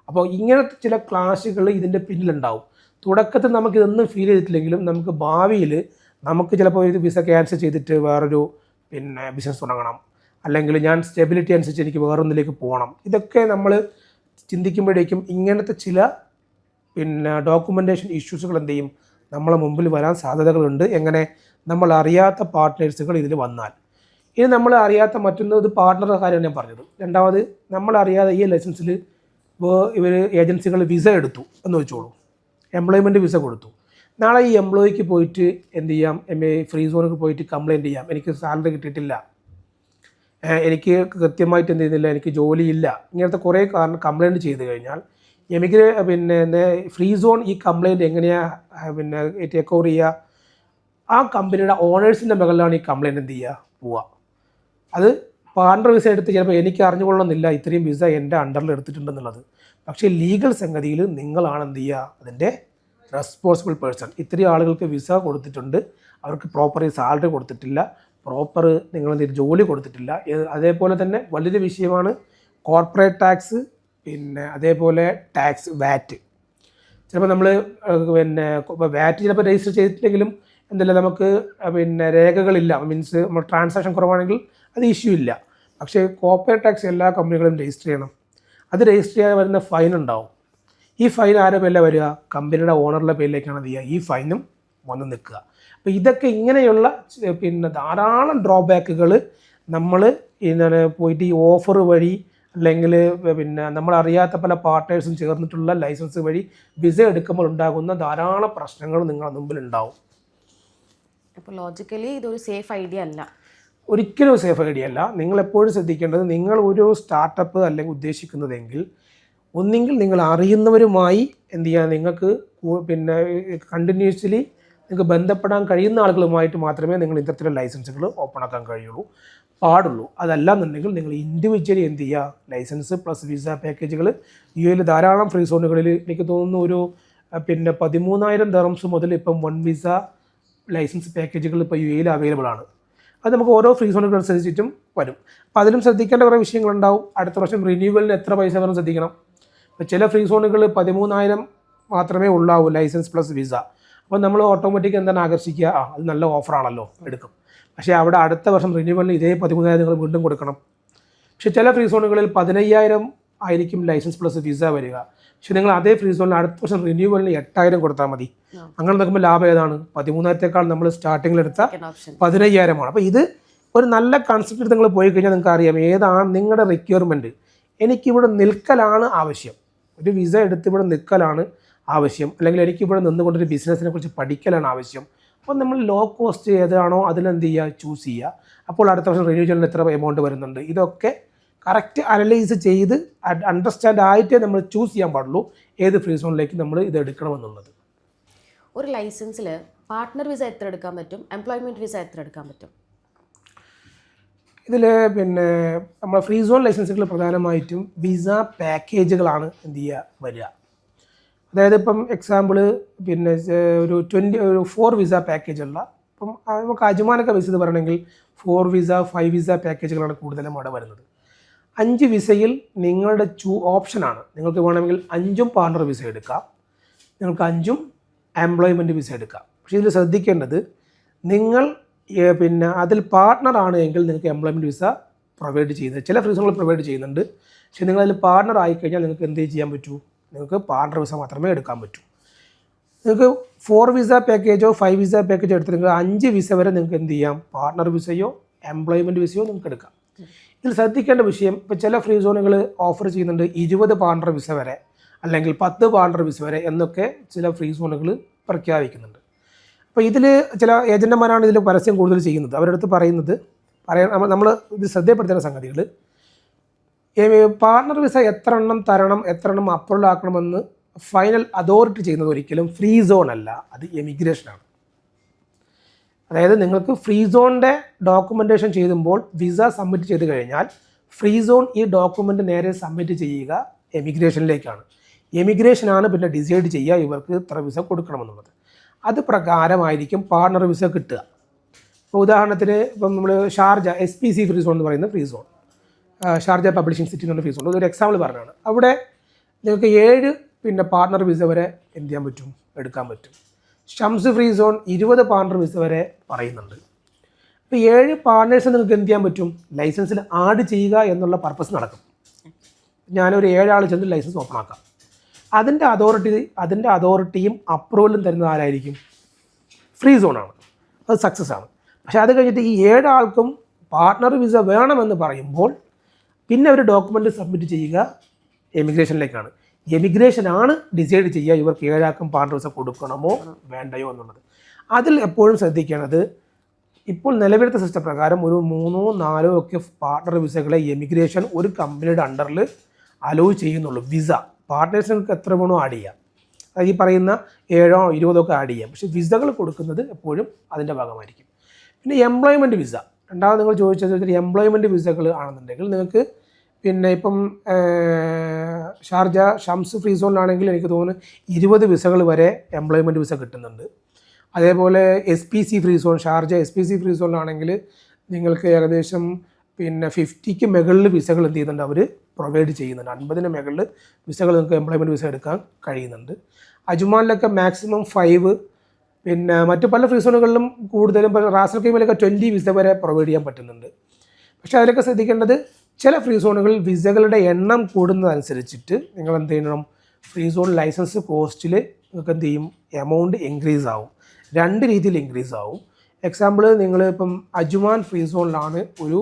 അപ്പോൾ ഇങ്ങനത്തെ ചില ക്ലാഷുകൾ ഇതിൻ്റെ പിന്നിലുണ്ടാവും. തുടക്കത്തിൽ നമുക്ക് ഇതൊന്നും ഫീൽ ചെയ്തിട്ടില്ലെങ്കിലും നമുക്ക് ഭാവിയിൽ നമുക്ക് ചിലപ്പോൾ ഇത് വിസ ക്യാൻസൽ ചെയ്തിട്ട് വേറൊരു ബിസിനസ് തുടങ്ങണം, അല്ലെങ്കിൽ ഞാൻ സ്റ്റെബിലിറ്റി അനുസരിച്ച് എനിക്ക് വേറൊന്നിലേക്ക് പോകണം. ഇതൊക്കെ നമ്മൾ ചിന്തിക്കുമ്പോഴേക്കും ഇങ്ങനത്തെ ചില ഡോക്യുമെൻറ്റേഷൻ ഇഷ്യൂസുകൾ എന്ത് ചെയ്യും, നമ്മളെ മുമ്പിൽ വരാൻ സാധ്യതകളുണ്ട്. എങ്ങനെ, നമ്മൾ അറിയാത്ത പാർട്ട്നേഴ്സുകൾ ഇതിൽ വന്നാൽ. ഇനി നമ്മൾ അറിയാത്ത മറ്റൊന്ന് പാർട്ട്ണറുടെ കാര്യമാണ് ഞാൻ പറഞ്ഞത്. രണ്ടാമത്, നമ്മളറിയാതെ ഈ ലൈസൻസിൽ ഇവർ ഏജൻസികൾ വിസ എടുത്തു എന്ന് വെച്ചോളൂ, എംപ്ലോയ്മെൻറ്റ് വിസ കൊടുത്തു. നാളെ ഈ എംപ്ലോയിക്ക് പോയിട്ട് എന്ത് ചെയ്യാം, ഫ്രീ സോണിൽ പോയിട്ട് കംപ്ലയിൻറ്റ് ചെയ്യാം, എനിക്ക് സാലറി കിട്ടിയിട്ടില്ല, എനിക്ക് കൃത്യമായിട്ട് എന്ത് ചെയ്യുന്നില്ല, എനിക്ക് ജോലിയില്ല, ഇങ്ങനത്തെ കുറേ കംപ്ലയിൻറ്റ് ചെയ്ത് കഴിഞ്ഞാൽ ഫ്രീ സോൺ ഈ കംപ്ലയിൻറ്റ് എങ്ങനെയാണ് ടേക്ക് ഓവർ ചെയ്യുക, ആ കമ്പനിയുടെ ഓണേഴ്സിൻ്റെ മുകളിലാണ് ഈ കംപ്ലയിൻറ്റ് എന്ത് ചെയ്യുക, പോവുക. അത് പാർട്ണർ വിസ എടുത്ത് ചിലപ്പോൾ എനിക്ക് അറിഞ്ഞുകൊള്ളുന്നില്ല ഇത്രയും വിസ എൻ്റെ അണ്ടറിൽ എടുത്തിട്ടുണ്ടെന്നുള്ളത്. പക്ഷേ ലീഗൽ സംഗതിയിൽ നിങ്ങളാണ് എന്ത് ചെയ്യുക, അതിൻ്റെ റെസ്പോൺസിബിൾ പേഴ്സൺ. ഇത്രയും ആളുകൾക്ക് വിസ കൊടുത്തിട്ടുണ്ട്, അവർക്ക് പ്രോപ്പർ സാലറി കൊടുത്തിട്ടില്ല, പ്രോപ്പർ നിങ്ങൾ ജോലി കൊടുത്തിട്ടില്ല. അതേപോലെ തന്നെ വലിയൊരു വിഷയമാണ് കോർപ്പറേറ്റ് ടാക്സ്, അതേപോലെ ടാക്സ് വാറ്റ്. ചിലപ്പോൾ നമ്മൾ വാറ്റ് ചിലപ്പോൾ രജിസ്റ്റർ ചെയ്തിട്ടില്ലെങ്കിലും എന്തല്ല നമുക്ക് രേഖകളില്ല, മീൻസ് നമ്മൾ ട്രാൻസാക്ഷൻ കുറവാണെങ്കിൽ അത് ഇഷ്യൂ ഇല്ല. പക്ഷേ കോർപ്പറേറ്റ് ടാക്സ് എല്ലാ കമ്പനികളും രജിസ്റ്റർ ചെയ്യണം. അത് രജിസ്റ്റർ ചെയ്യാൻ വരുന്ന ഫൈൻ ഉണ്ടാവും. ഈ ഫൈൻ ആരുടെ പേരിലാണ് വരിക, കമ്പനിയുടെ ഓണറുടെ പേരിലേക്കാണ് ചെയ്യുക. ഈ ഫൈനും വന്ന് നിൽക്കുക. അപ്പോൾ ഇതൊക്കെ ഇങ്ങനെയുള്ള ധാരാളം ഡ്രോബാക്കുകൾ നമ്മൾ പോയിട്ട് ഈ ഓഫർ വഴി അല്ലെങ്കിൽ പിന്നെ നമ്മളറിയാത്ത പല പാർട്ട്നേഴ്സും ചേർന്നിട്ടുള്ള ലൈസൻസ് വഴി വിസ എടുക്കുമ്പോൾ ഉണ്ടാകുന്ന ധാരാളം പ്രശ്നങ്ങൾ നിങ്ങളുടെ മുമ്പിൽ ഉണ്ടാവും. അപ്പോൾ ലോജിക്കലി ഇതൊരു സേഫ് ഐഡിയ അല്ല. ഒരിക്കലും സേഫ് ഐഡിയ അല്ല. നിങ്ങൾ എപ്പോഴും ശ്രദ്ധിക്കേണ്ടത്, നിങ്ങൾ ഒരു സ്റ്റാർട്ടപ്പ് അല്ലെങ്കിൽ ഉദ്ദേശിക്കുന്നതെങ്കിൽ ഒന്നെങ്കിൽ നിങ്ങൾ അറിയുന്നവരുമായി എന്ത് ചെയ്യുക, നിങ്ങൾക്ക് പിന്നെ കണ്ടിന്യൂസ്ലി നിങ്ങൾക്ക് ബന്ധപ്പെടാൻ കഴിയുന്ന ആളുകളുമായിട്ട് മാത്രമേ നിങ്ങൾ ഇത്തരത്തിലുള്ള ലൈസൻസുകൾ ഓപ്പൺ ആക്കാൻ പാടുള്ളൂ. അതല്ലാന്നുണ്ടെങ്കിൽ നിങ്ങൾ ഇൻഡിവിജ്വലി എന്ത് ചെയ്യുക, ലൈസൻസ് പ്ലസ് വിസ പാക്കേജുകൾ യുഎയിൽ ധാരാളം ഫ്രീ സോണുകളിൽ എനിക്ക് തോന്നുന്നു ഒരു പിന്നെ 13,000 ദിർഹംസ് മുതൽ ഇപ്പം 1 വിസ ലൈസൻസ് പാക്കേജുകൾ ഇപ്പോൾ യുഎയിൽ അവൈലബിൾ ആണ്. അത് നമുക്ക് ഓരോ ഫ്രീ സോണുകൾ അനുസരിച്ചിട്ടും വരും. അപ്പോൾ അതിലും ശ്രദ്ധിക്കേണ്ട കുറേ വിഷയങ്ങളുണ്ടാവും. അടുത്ത വർഷം റിന്യൂവലിന് എത്ര പൈസ വരും ശ്രദ്ധിക്കണം. ഇപ്പോൾ ചില ഫ്രീ സോണുകൾ 13,000 മാത്രമേ ഉള്ളാവൂ ലൈസൻസ് പ്ലസ് വിസ. അപ്പോൾ നമ്മൾ ഓട്ടോമാറ്റിക് എന്താണ് ആകർഷിക്കുക, അത് നല്ല ഓഫറാണല്ലോ, എടുക്കും. പക്ഷേ അവിടെ അടുത്ത വർഷം റിന്യൂവലിന് ഇതേ 13,000 നിങ്ങൾ വീണ്ടും കൊടുക്കണം. പക്ഷേ ചില ഫ്രീ സോണുകളിൽ 15,000 ആയിരിക്കും ലൈസൻസ് പ്ലസ് വിസ വരിക. പക്ഷേ നിങ്ങൾ അതേ ഫ്രീ സോണിൽ അടുത്ത വർഷം റിന്യൂവലിന് 8,000 കൊടുത്താൽ മതി. അങ്ങനെ നോക്കുമ്പോൾ ലാഭം ഏതാണ്? 13,000 നമ്മൾ സ്റ്റാർട്ടിങ്ങിൽ എടുത്ത 15,000. അപ്പോൾ ഇത് ഒരു നല്ല കൺസെപ്റ്റ് എടുത്ത് നിങ്ങൾ പോയി കഴിഞ്ഞാൽ നിങ്ങൾക്ക് അറിയാം ഏതാണ് നിങ്ങളുടെ റിക്വയർമെൻറ്റ്. എനിക്കിവിടെ നിൽക്കലാണ് ആവശ്യം, ഒരു വിസ എടുത്ത് ഇവിടെ നിൽക്കലാണ് ആവശ്യം, അല്ലെങ്കിൽ എനിക്കിവിടെ നിന്നുകൊണ്ടൊരു ബിസിനസ്സിനെ കുറിച്ച് പഠിക്കലാണ് ആവശ്യം. അപ്പോൾ നമ്മൾ ലോ കോസ്റ്റ് ഏതാണോ അതിലെന്ത് ചെയ്യുക, ചൂസ് ചെയ്യുക. അപ്പോൾ അടുത്ത വർഷം റിന്യൂവലിന് എത്ര എമൗണ്ട് വരുന്നുണ്ട്, ഇതൊക്കെ കറക്റ്റ് അനലൈസ് ചെയ്ത് അണ്ടർസ്റ്റാൻഡ് ആയിട്ടേ നമ്മൾ ചൂസ് ചെയ്യാൻ പാടുള്ളൂ ഏത് ഫ്രീ സോണിലേക്ക് നമ്മൾ ഇത് എടുക്കണമെന്നുള്ളത്. ഒരു ലൈസൻസിൽ പാർട്ട്ണർ വിസ എത്ര എടുക്കാൻ പറ്റും, എംപ്ലോയ്മെൻറ്റ് വിസ എത്ര എടുക്കാൻ പറ്റും? ഇതിൽ പിന്നെ നമ്മൾ ഫ്രീ സോൺ ലൈസൻസുകൾ പ്രധാനമായിട്ടും വിസ പാക്കേജുകളാണ് എന്ത് ചെയ്യുക വരിക. അതായത് ഇപ്പം എക്സാമ്പിൾ പിന്നെ ഒരു 4 വിസ പാക്കേജുള്ള, ഇപ്പം നമുക്ക് അജ്മാനൊക്കെ വിസ പറയണമെങ്കിൽ 4 വിസ 5 വിസ പാക്കേജുകളാണ് കൂടുതലും അവിടെ വരുന്നത്. 5 വിസയിൽ നിങ്ങളുടെ ഓപ്ഷനാണ്. നിങ്ങൾക്ക് വേണമെങ്കിൽ 5 പാർട്ണർ വിസ എടുക്കാം, നിങ്ങൾക്ക് 5 എംപ്ലോയ്മെൻറ്റ് വിസ എടുക്കാം. പക്ഷേ ഇതിൽ ശ്രദ്ധിക്കേണ്ടത്, നിങ്ങൾ പിന്നെ അതിൽ പാർട്ട്ണറാണ് എങ്കിൽ നിങ്ങൾക്ക് എംപ്ലോയ്മെൻറ്റ് വിസ പ്രൊവൈഡ് ചെയ്യുന്നത് ചില ഫ്രീ സോണുകൾ പ്രൊവൈഡ് ചെയ്യുന്നുണ്ട്. പക്ഷേ നിങ്ങളതിൽ പാർട്ണർ ആയിക്കഴിഞ്ഞാൽ നിങ്ങൾക്ക് എന്ത് ചെയ്യാൻ പറ്റൂ, നിങ്ങൾക്ക് പാർട്ണർ വിസ മാത്രമേ എടുക്കാൻ പറ്റൂ. നിങ്ങൾക്ക് 4 വിസ പാക്കേജോ 5 വിസ പാക്കേജോ എടുത്ത് നിങ്ങൾക്ക് 5 വിസ വരെ നിങ്ങൾക്ക് എന്ത് ചെയ്യാം, പാർട്ണർ വിസയോ എംപ്ലോയ്മെൻറ്റ് വിസയോ നിങ്ങൾക്ക് എടുക്കാം. ഇതിൽ ശ്രദ്ധിക്കേണ്ട വിഷയം, ഇപ്പോൾ ചില ഫ്രീ സോണുകൾ ഓഫർ ചെയ്യുന്നുണ്ട് 20 പാർട്ണർ വിസ വരെ അല്ലെങ്കിൽ 10 പാർട്ണർ വിസ വരെ എന്നൊക്കെ ചില ഫ്രീ സോണുകൾ പ്രഖ്യാപിക്കുന്നുണ്ട്. അപ്പോൾ ഇതിൽ ചില ഏജൻറ്റുമാരാണ് ഇതിൽ പരസ്യം കൂടുതൽ ചെയ്യുന്നത്. അവരുടെ അടുത്ത് പറയുന്നത് നമ്മൾ ഇത് ശ്രദ്ധപ്പെടുത്തേണ്ട സംഗതികൾ, പാർട്ണർ വിസ എത്ര എണ്ണം തരണം, എത്ര എണ്ണം അപ്രൂവൽ ആക്കണമെന്ന് ഫൈനൽ അതോറിറ്റി ചെയ്യുന്നത് ഒരിക്കലും ഫ്രീ സോൺ അല്ല, അത് എമിഗ്രേഷനാണ്. അതായത് നിങ്ങൾക്ക് ഫ്രീ സോണിൻ്റെ ഡോക്യുമെൻറ്റേഷൻ ചെയ്യുമ്പോൾ വിസ സബ്മിറ്റ് ചെയ്ത് കഴിഞ്ഞാൽ ഫ്രീ സോൺ ഈ ഡോക്യുമെൻ്റ് നേരെ സബ്മിറ്റ് ചെയ്യുക എമിഗ്രേഷനിലേക്കാണ്. എമിഗ്രേഷനാണ് പിന്നെ ഡിസൈഡ് ചെയ്യുക ഇവർക്ക് ഇത്ര വിസ കൊടുക്കണമെന്നുള്ളത്. അത് പ്രകാരമായിരിക്കും പാർട്ണർ വിസ കിട്ടുക. ഇപ്പോൾ ഉദാഹരണത്തിന് ഇപ്പം നമ്മൾ ഷാർജ SPC ഫ്രീ സോൺ എന്ന് പറയുന്ന free zone, Sharjah publishing city എന്നുള്ള ഫ്രീ സോൺ, ഒരു എക്സാമ്പിൾ പറഞ്ഞാണ്. അവിടെ നിങ്ങൾക്ക് 7 പിന്നെ പാർട്ണർ വിസ വരെ എന്ത് ചെയ്യാൻ പറ്റും, എടുക്കാൻ പറ്റും. Shams free zone 20 partner visa വരെ പറയുന്നുണ്ട്. അപ്പോൾ 7 പാർട്ണേഴ്സ് നിങ്ങൾക്ക് എന്ത് ചെയ്യാൻ പറ്റും, ലൈസൻസിൽ ആഡ് ചെയ്യുക എന്നുള്ള പർപ്പസ് നടക്കും. ഞാനൊരു 7 ആൾ ചെന്ന് ലൈസൻസ് ഓപ്പൺ ആക്കാം. അതിൻ്റെ അതോറിറ്റിയും അപ്രൂവലും തരുന്നത് ആരായിരിക്കും, ഫ്രീ സോണാണ്. അത് സക്സസ് ആണ്. പക്ഷേ അത് കഴിഞ്ഞിട്ട് ഈ 7 ആൾക്കും പാർട്ണർ വിസ വേണമെന്ന് പറയുമ്പോൾ പിന്നെ ഒരു ഡോക്യുമെൻ്റ് സബ്മിറ്റ് ചെയ്യുക എമിഗ്രേഷനിലേക്കാണ്. എമിഗ്രേഷനാണ് ഡിസൈഡ് ചെയ്യുക ഇവർക്ക് 7 ആൾക്കും പാർട്ണർ വിസ കൊടുക്കണമോ വേണ്ടയോ എന്നുള്ളത്. അതിൽ എപ്പോഴും ശ്രദ്ധിക്കേണ്ടത്, ഇപ്പോൾ നിലവിലത്തെ സിസ്റ്റം പ്രകാരം ഒരു 3 4 ഒക്കെ പാർട്ണർ വിസകളെ എമിഗ്രേഷൻ ഒരു കമ്പനിയുടെ അണ്ടറിൽ അലോ ചെയ്യുന്നുള്ളൂ. വിസ പാർട്ട്നേഴ്സിനൊക്കെ എത്ര വേണോ ആഡ് ചെയ്യാം, അത് ഈ പറയുന്ന 7 20 ഒക്കെ ആഡ് ചെയ്യാം. പക്ഷേ വിസകൾ കൊടുക്കുന്നത് എപ്പോഴും അതിൻ്റെ ഭാഗമായിരിക്കും. പിന്നെ എംപ്ലോയ്മെൻറ്റ് വിസ, രണ്ടാമത് നിങ്ങൾ ചോദിച്ചത് എംപ്ലോയ്മെൻറ്റ് വിസകൾ ആണെന്നുണ്ടെങ്കിൽ നിങ്ങൾക്ക് പിന്നെ ഇപ്പം ഷാർജ ഷംസ് ഫ്രീ സോണിലാണെങ്കിൽ എനിക്ക് തോന്നുന്നു 20 വിസകൾ വരെ എംപ്ലോയ്മെൻറ്റ് വിസ കിട്ടുന്നുണ്ട്. അതേപോലെ SPC free zone, Sharjah SPC free സോണിലാണെങ്കിൽ നിങ്ങൾക്ക് ഏകദേശം പിന്നെ 50ക്ക് മുകളിൽ വിസകൾ എന്ത് ചെയ്യുന്നുണ്ട്, അവർ പ്രൊവൈഡ് ചെയ്യുന്നുണ്ട്. 50ന് മുകളിൽ വിസകൾ നിങ്ങൾക്ക് എംപ്ലോയ്മെൻറ്റ് വിസ എടുക്കാൻ കഴിയുന്നുണ്ട്. അജ്മാനിലൊക്കെ മാക്സിമം 5, പിന്നെ മറ്റു പല ഫ്രീ സോണുകളിലും കൂടുതലും റാസൽ കൈമയിലൊക്കെ 20 വിസ വരെ പ്രൊവൈഡ് ചെയ്യാൻ പറ്റുന്നുണ്ട്. പക്ഷേ അതിലൊക്കെ ശ്രദ്ധിക്കേണ്ടത്, ചില ഫ്രീ സോണുകളിൽ വിസകളുടെ എണ്ണം കൂടുന്നതനുസരിച്ചിട്ട് നിങ്ങൾ എന്ത് ചെയ്യണം, ഫ്രീ സോൺ ലൈസൻസ് കോസ്റ്റിൽ നിങ്ങൾക്ക് എന്ത് ചെയ്യും, എമൗണ്ട് ഇൻക്രീസ് ആവും. 2 രീതിയിൽ ഇൻക്രീസ് ആവും. എക്സാമ്പിൾ, നിങ്ങൾ ഇപ്പം അജ്മാൻ ഫ്രീ സോണിലാണ് ഒരു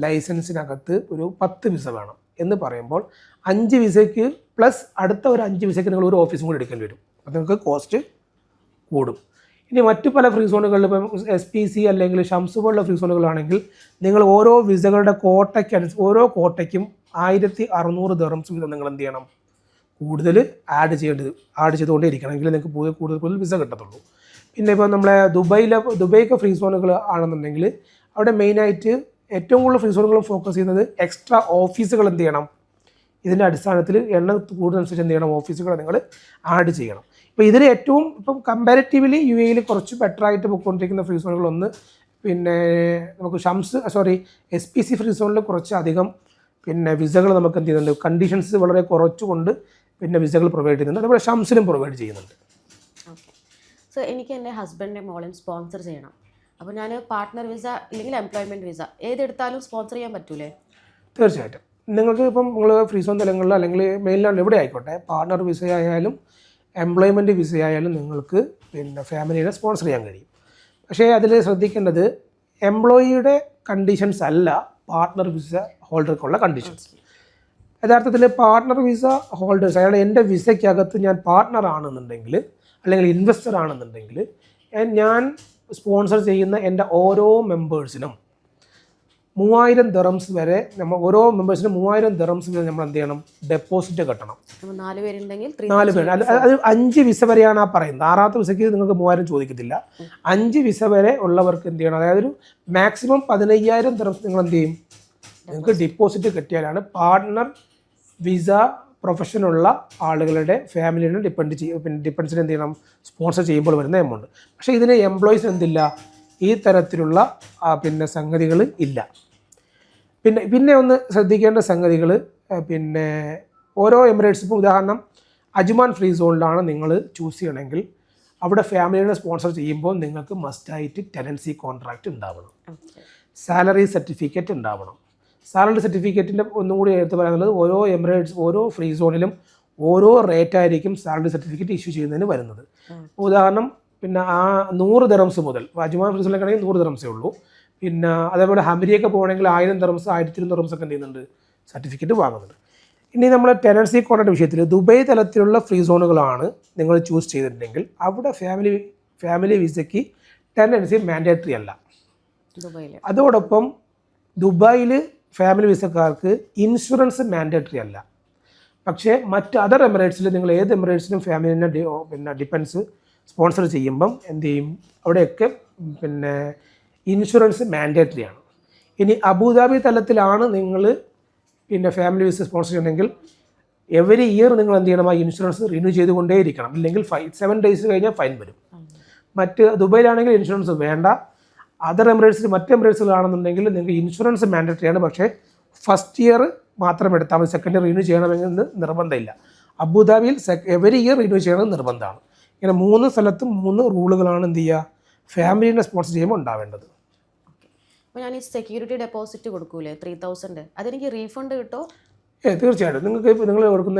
ലൈസൻസിനകത്ത് ഒരു 10 വിസ വേണം, എന്ന് പറയുമ്പോൾ 5 വിസയ്ക്ക് പ്ലസ് അടുത്ത ഒരു 5 വിസയ്ക്ക് നിങ്ങൾ ഒരു ഓഫീസും കൂടി എടുക്കേണ്ടി വരും. അപ്പോൾ നിങ്ങൾക്ക് കോസ്റ്റ് കൂടും. ഇനി മറ്റു പല ഫ്രീ സോണുകളിൽ ഇപ്പം SPC അല്ലെങ്കിൽ ഷംസ് പോലുള്ള ഫ്രീ സോണുകളാണെങ്കിൽ നിങ്ങൾ ഓരോ വിസകളുടെ ഓരോ കോട്ടയ്ക്കും 1600 ദിർഹംസ് വീതം നിങ്ങൾ എന്ത് ചെയ്യണം, കൂടുതൽ ആഡ് ചെയ്തുകൊണ്ടേ ഇരിക്കണം, എങ്കിൽ നിങ്ങൾക്ക് കൂടുതൽ വിസ കിട്ടത്തുള്ളൂ. പിന്നെ ഇപ്പോൾ നമ്മളെ ദുബൈക്ക് ഫ്രീ സോണുകൾ ആണെന്നുണ്ടെങ്കിൽ അവിടെ മെയിനായിട്ട് ഏറ്റവും കൂടുതൽ ഫ്രീ സോണുകളും ഫോക്കസ് ചെയ്യുന്നത് എക്സ്ട്രാ ഓഫീസുകൾ എന്ത് ചെയ്യണം, ഇതിൻ്റെ അടിസ്ഥാനത്തിൽ എണ്ണം കൂടുതലനുസരിച്ച് എന്ത് ചെയ്യണം, ഓഫീസുകൾ നിങ്ങൾ ആഡ് ചെയ്യണം. ഇപ്പോൾ ഇതിൽ ഏറ്റവും ഇപ്പം കമ്പാരിറ്റീവ്ലി UAE കുറച്ച് ബെറ്ററായിട്ട് പോയിക്കൊണ്ടിരിക്കുന്ന ഫ്രീ സോണുകളൊന്ന് പിന്നെ നമുക്ക് SPC ഫ്രീ സോണിൽ കുറച്ച് അധികം പിന്നെ വിസകൾ നമുക്ക് എന്ത് ചെയ്യുന്നുണ്ട്, കണ്ടീഷൻസ് വളരെ കുറച്ചുകൊണ്ട് പിന്നെ വിസകൾ പ്രൊവൈഡ് ചെയ്യുന്നുണ്ട്. അതുപോലെ ഷംസിലും പ്രൊവൈഡ് ചെയ്യുന്നുണ്ട്. ഓക്കെ. സോ എനിക്ക് എൻ്റെ ഹസ്ബൻഡിൻ്റെ മോളെയും സ്പോൺസർ ചെയ്യണം. അപ്പോൾ ഞാൻ പാർട്ട്ണർ വിസ അല്ലെങ്കിൽ എംപ്ലോയ്മെൻറ്റ് വിസ ഏതെടുത്താലും സ്പോൺസർ ചെയ്യാൻ പറ്റൂലേ? തീർച്ചയായിട്ടും. നിങ്ങൾക്ക് ഇപ്പം നിങ്ങൾ ഫ്രീ സോൺ തലങ്ങളിൽ അല്ലെങ്കിൽ മെയിൻലാൻഡ് എവിടെ ആയിക്കോട്ടെ, പാർട്ട്ണർ വിസ ആയാലും എംപ്ലോയ്മെൻറ്റ് വിസ ആയാലും നിങ്ങൾക്ക് പിന്നെ ഫാമിലിയെ സ്പോൺസർ ചെയ്യാൻ കഴിയും. പക്ഷേ അതിൽ ശ്രദ്ധിക്കേണ്ടത് എംപ്ലോയിയുടെ കണ്ടീഷൻസ് അല്ല പാർട്ട്ണർ വിസ ഹോൾഡർക്കുള്ള കണ്ടീഷൻസ്. യഥാർത്ഥത്തിൽ പാർട്ട്ണർ വിസ ഹോൾഡേഴ്സ്, അയാൾ എൻ്റെ വിസയ്ക്കകത്ത് ഞാൻ പാർട്ട്ണർ ആണെന്നുണ്ടെങ്കിൽ അല്ലെങ്കിൽ ഇൻവെസ്റ്റർ ആണെന്നുണ്ടെങ്കിൽ ഞാൻ സ്പോൺസർ ചെയ്യുന്ന എൻ്റെ ഓരോ മെമ്പേഴ്സിനും 3000 ദിർഹംസ് വരെ ഓരോ മെമ്പേഴ്സിനും 3000 ദിർഹംസ് വരെ നമ്മൾ എന്ത് ചെയ്യണം, ഡെപ്പോസിറ്റ് കെട്ടണം. 4 പേരുണ്ടെങ്കിൽ 4 പേര്, അത് 5 വിസ വരെയാണ് ആ പറയുന്നത്. 6ാമത്തെ വിസയ്ക്ക് നിങ്ങൾക്ക് 3000 ചോദിക്കത്തില്ല. 5 വിസ വരെ ഉള്ളവർക്ക് എന്ത് ചെയ്യണം, അതായത് ഒരു മാക്സിമം 15000 ദിർഹംസ് നിങ്ങൾ എന്ത് ചെയ്യും, നിങ്ങൾക്ക് ഡിപ്പോസിറ്റ് കിട്ടിയാലാണ് പാർട്ട്ണർ വിസ പ്രൊഫഷനുള്ള ആളുകളുടെ ഫാമിലിനെ ഡിപ്പെൻഡൻസിനെ എന്ത് ചെയ്യണം, സ്പോൺസർ ചെയ്യുമ്പോൾ വരുന്ന എമൗണ്ട്. പക്ഷേ ഇതിന് എംപ്ലോയീസ് എന്തില്ല, ഈ തരത്തിലുള്ള പിന്നെ സംഗതികൾ ഇല്ല. പിന്നെ ഒന്ന് ശ്രദ്ധിക്കേണ്ട സംഗതികൾ, പിന്നെ ഓരോ എമിറേറ്റ്സ്, ഇപ്പോൾ ഉദാഹരണം അജ്മാൻ ഫ്രീ സോണിലാണ് നിങ്ങൾ ചൂസ് ചെയ്യണമെങ്കിൽ അവിടെ ഫാമിലിനെ സ്പോൺസർ ചെയ്യുമ്പോൾ നിങ്ങൾക്ക് മസ്റ്റായിട്ട് ടെനൻസി കോൺട്രാക്റ്റ് ഉണ്ടാവണം, സാലറി സർട്ടിഫിക്കറ്റ് ഉണ്ടാവണം. സാലറി സർട്ടിഫിക്കറ്റിൻ്റെ ഒന്നും കൂടി എടുത്ത് പറയാനുള്ളത്, ഓരോ എമിറേറ്റ്സ് ഓരോ ഫ്രീ സോണിലും ഓരോ റേറ്റായിരിക്കും സാലറി സർട്ടിഫിക്കറ്റ് ഇഷ്യൂ ചെയ്യുന്നതിന് വരുന്നത്. ഉദാഹരണം പിന്നെ 100 ദിർഹംസ് മുതൽ അജ്മാൻ ഫ്രീ സോണിലേക്കാണെങ്കിൽ 100 ദിർഹംസേ ഉള്ളൂ. പിന്നെ അതേപോലെ ഹംരിയൊക്കെ പോകണമെങ്കിൽ 1000 ദിർഹംസ് 1200 ദിർഹംസ് ഒക്കെ എന്ത് ചെയ്യുന്നുണ്ട്, സർട്ടിഫിക്കറ്റ് വാങ്ങുന്നുണ്ട്. ഇനി നമ്മൾ ടെനൻസി കോൺട്രാക്ട് വിഷയത്തിൽ ദുബൈ തലത്തിലുള്ള ഫ്രീ സോണുകളാണ് നിങ്ങൾ ചൂസ് ചെയ്തിട്ടുണ്ടെങ്കിൽ അവിടെ ഫാമിലി വിസയ്ക്ക് ടെനൻസി മാൻഡേറ്ററി അല്ല. അതോടൊപ്പം ദുബായിൽ ഫാമിലി വിസക്കാർക്ക് ഇൻഷുറൻസ് മാൻഡേറ്ററി അല്ല. പക്ഷേ മറ്റ് അതർ എമിറേറ്റ്സിൽ നിങ്ങൾ ഏത് എമിറേറ്റ്സിലും ഫാമിലിനെ പിന്നെ ഡിഫൻസ് സ്പോൺസർ ചെയ്യുമ്പം എന്ത് ചെയ്യും, അവിടെയൊക്കെ പിന്നെ ഇൻഷുറൻസ് മാൻഡേറ്ററി ആണ്. ഇനി അബുദാബി തലത്തിലാണ് നിങ്ങൾ പിന്നെ ഫാമിലി വിസ സ്പോൺസർ ചെയ്യണമെങ്കിൽ എവറി ഇയർ നിങ്ങൾ എന്ത് ചെയ്യണം, ആ ഇൻഷുറൻസ് റിന്യൂ ചെയ്തുകൊണ്ടേയിരിക്കണം. ഇല്ലെങ്കിൽ 7 ഡേയ്സ് കഴിഞ്ഞാൽ ഫൈൻ വരും. മറ്റ് ദുബൈയിലാണെങ്കിൽ ഇൻഷുറൻസ് വേണ്ട. അതർ മറ്റ് എമിറേറ്റ്സിലാണെന്നുണ്ടെങ്കിൽ നിങ്ങൾക്ക് ഇൻഷുറൻസ് മാൻഡേറ്ററി ആണ്. പക്ഷേ ഫസ്റ്റ് ഇയർ മാത്രം എടുത്താൽ മതി, സെക്കൻഡ് ഇയർ റിന്യൂ ചെയ്യണമെന്ന് നിർബന്ധമില്ല. അബുദാബിയിൽ എവറി ഇയർ റിന്യൂ ചെയ്യണമെന്ന് നിർബന്ധമാണ്. ഇങ്ങനെ 3 സ്ഥലത്തും 3 റൂളുകളാണ് എന്ത് ചെയ്യുക, ഫാമിലിനെ സ്പോൺസർ ചെയ്യുമ്പോൾ ഉണ്ടാവേണ്ടത്. അപ്പോൾ ഞാൻ ഈ സെക്യൂരിറ്റി ഡെപ്പോസിറ്റ് കൊടുക്കൂലേ 3000, അതെനിക്ക് റീഫണ്ട് കിട്ടോ? തീർച്ചയായിട്ടും നിങ്ങൾ കൊടുക്കുന്ന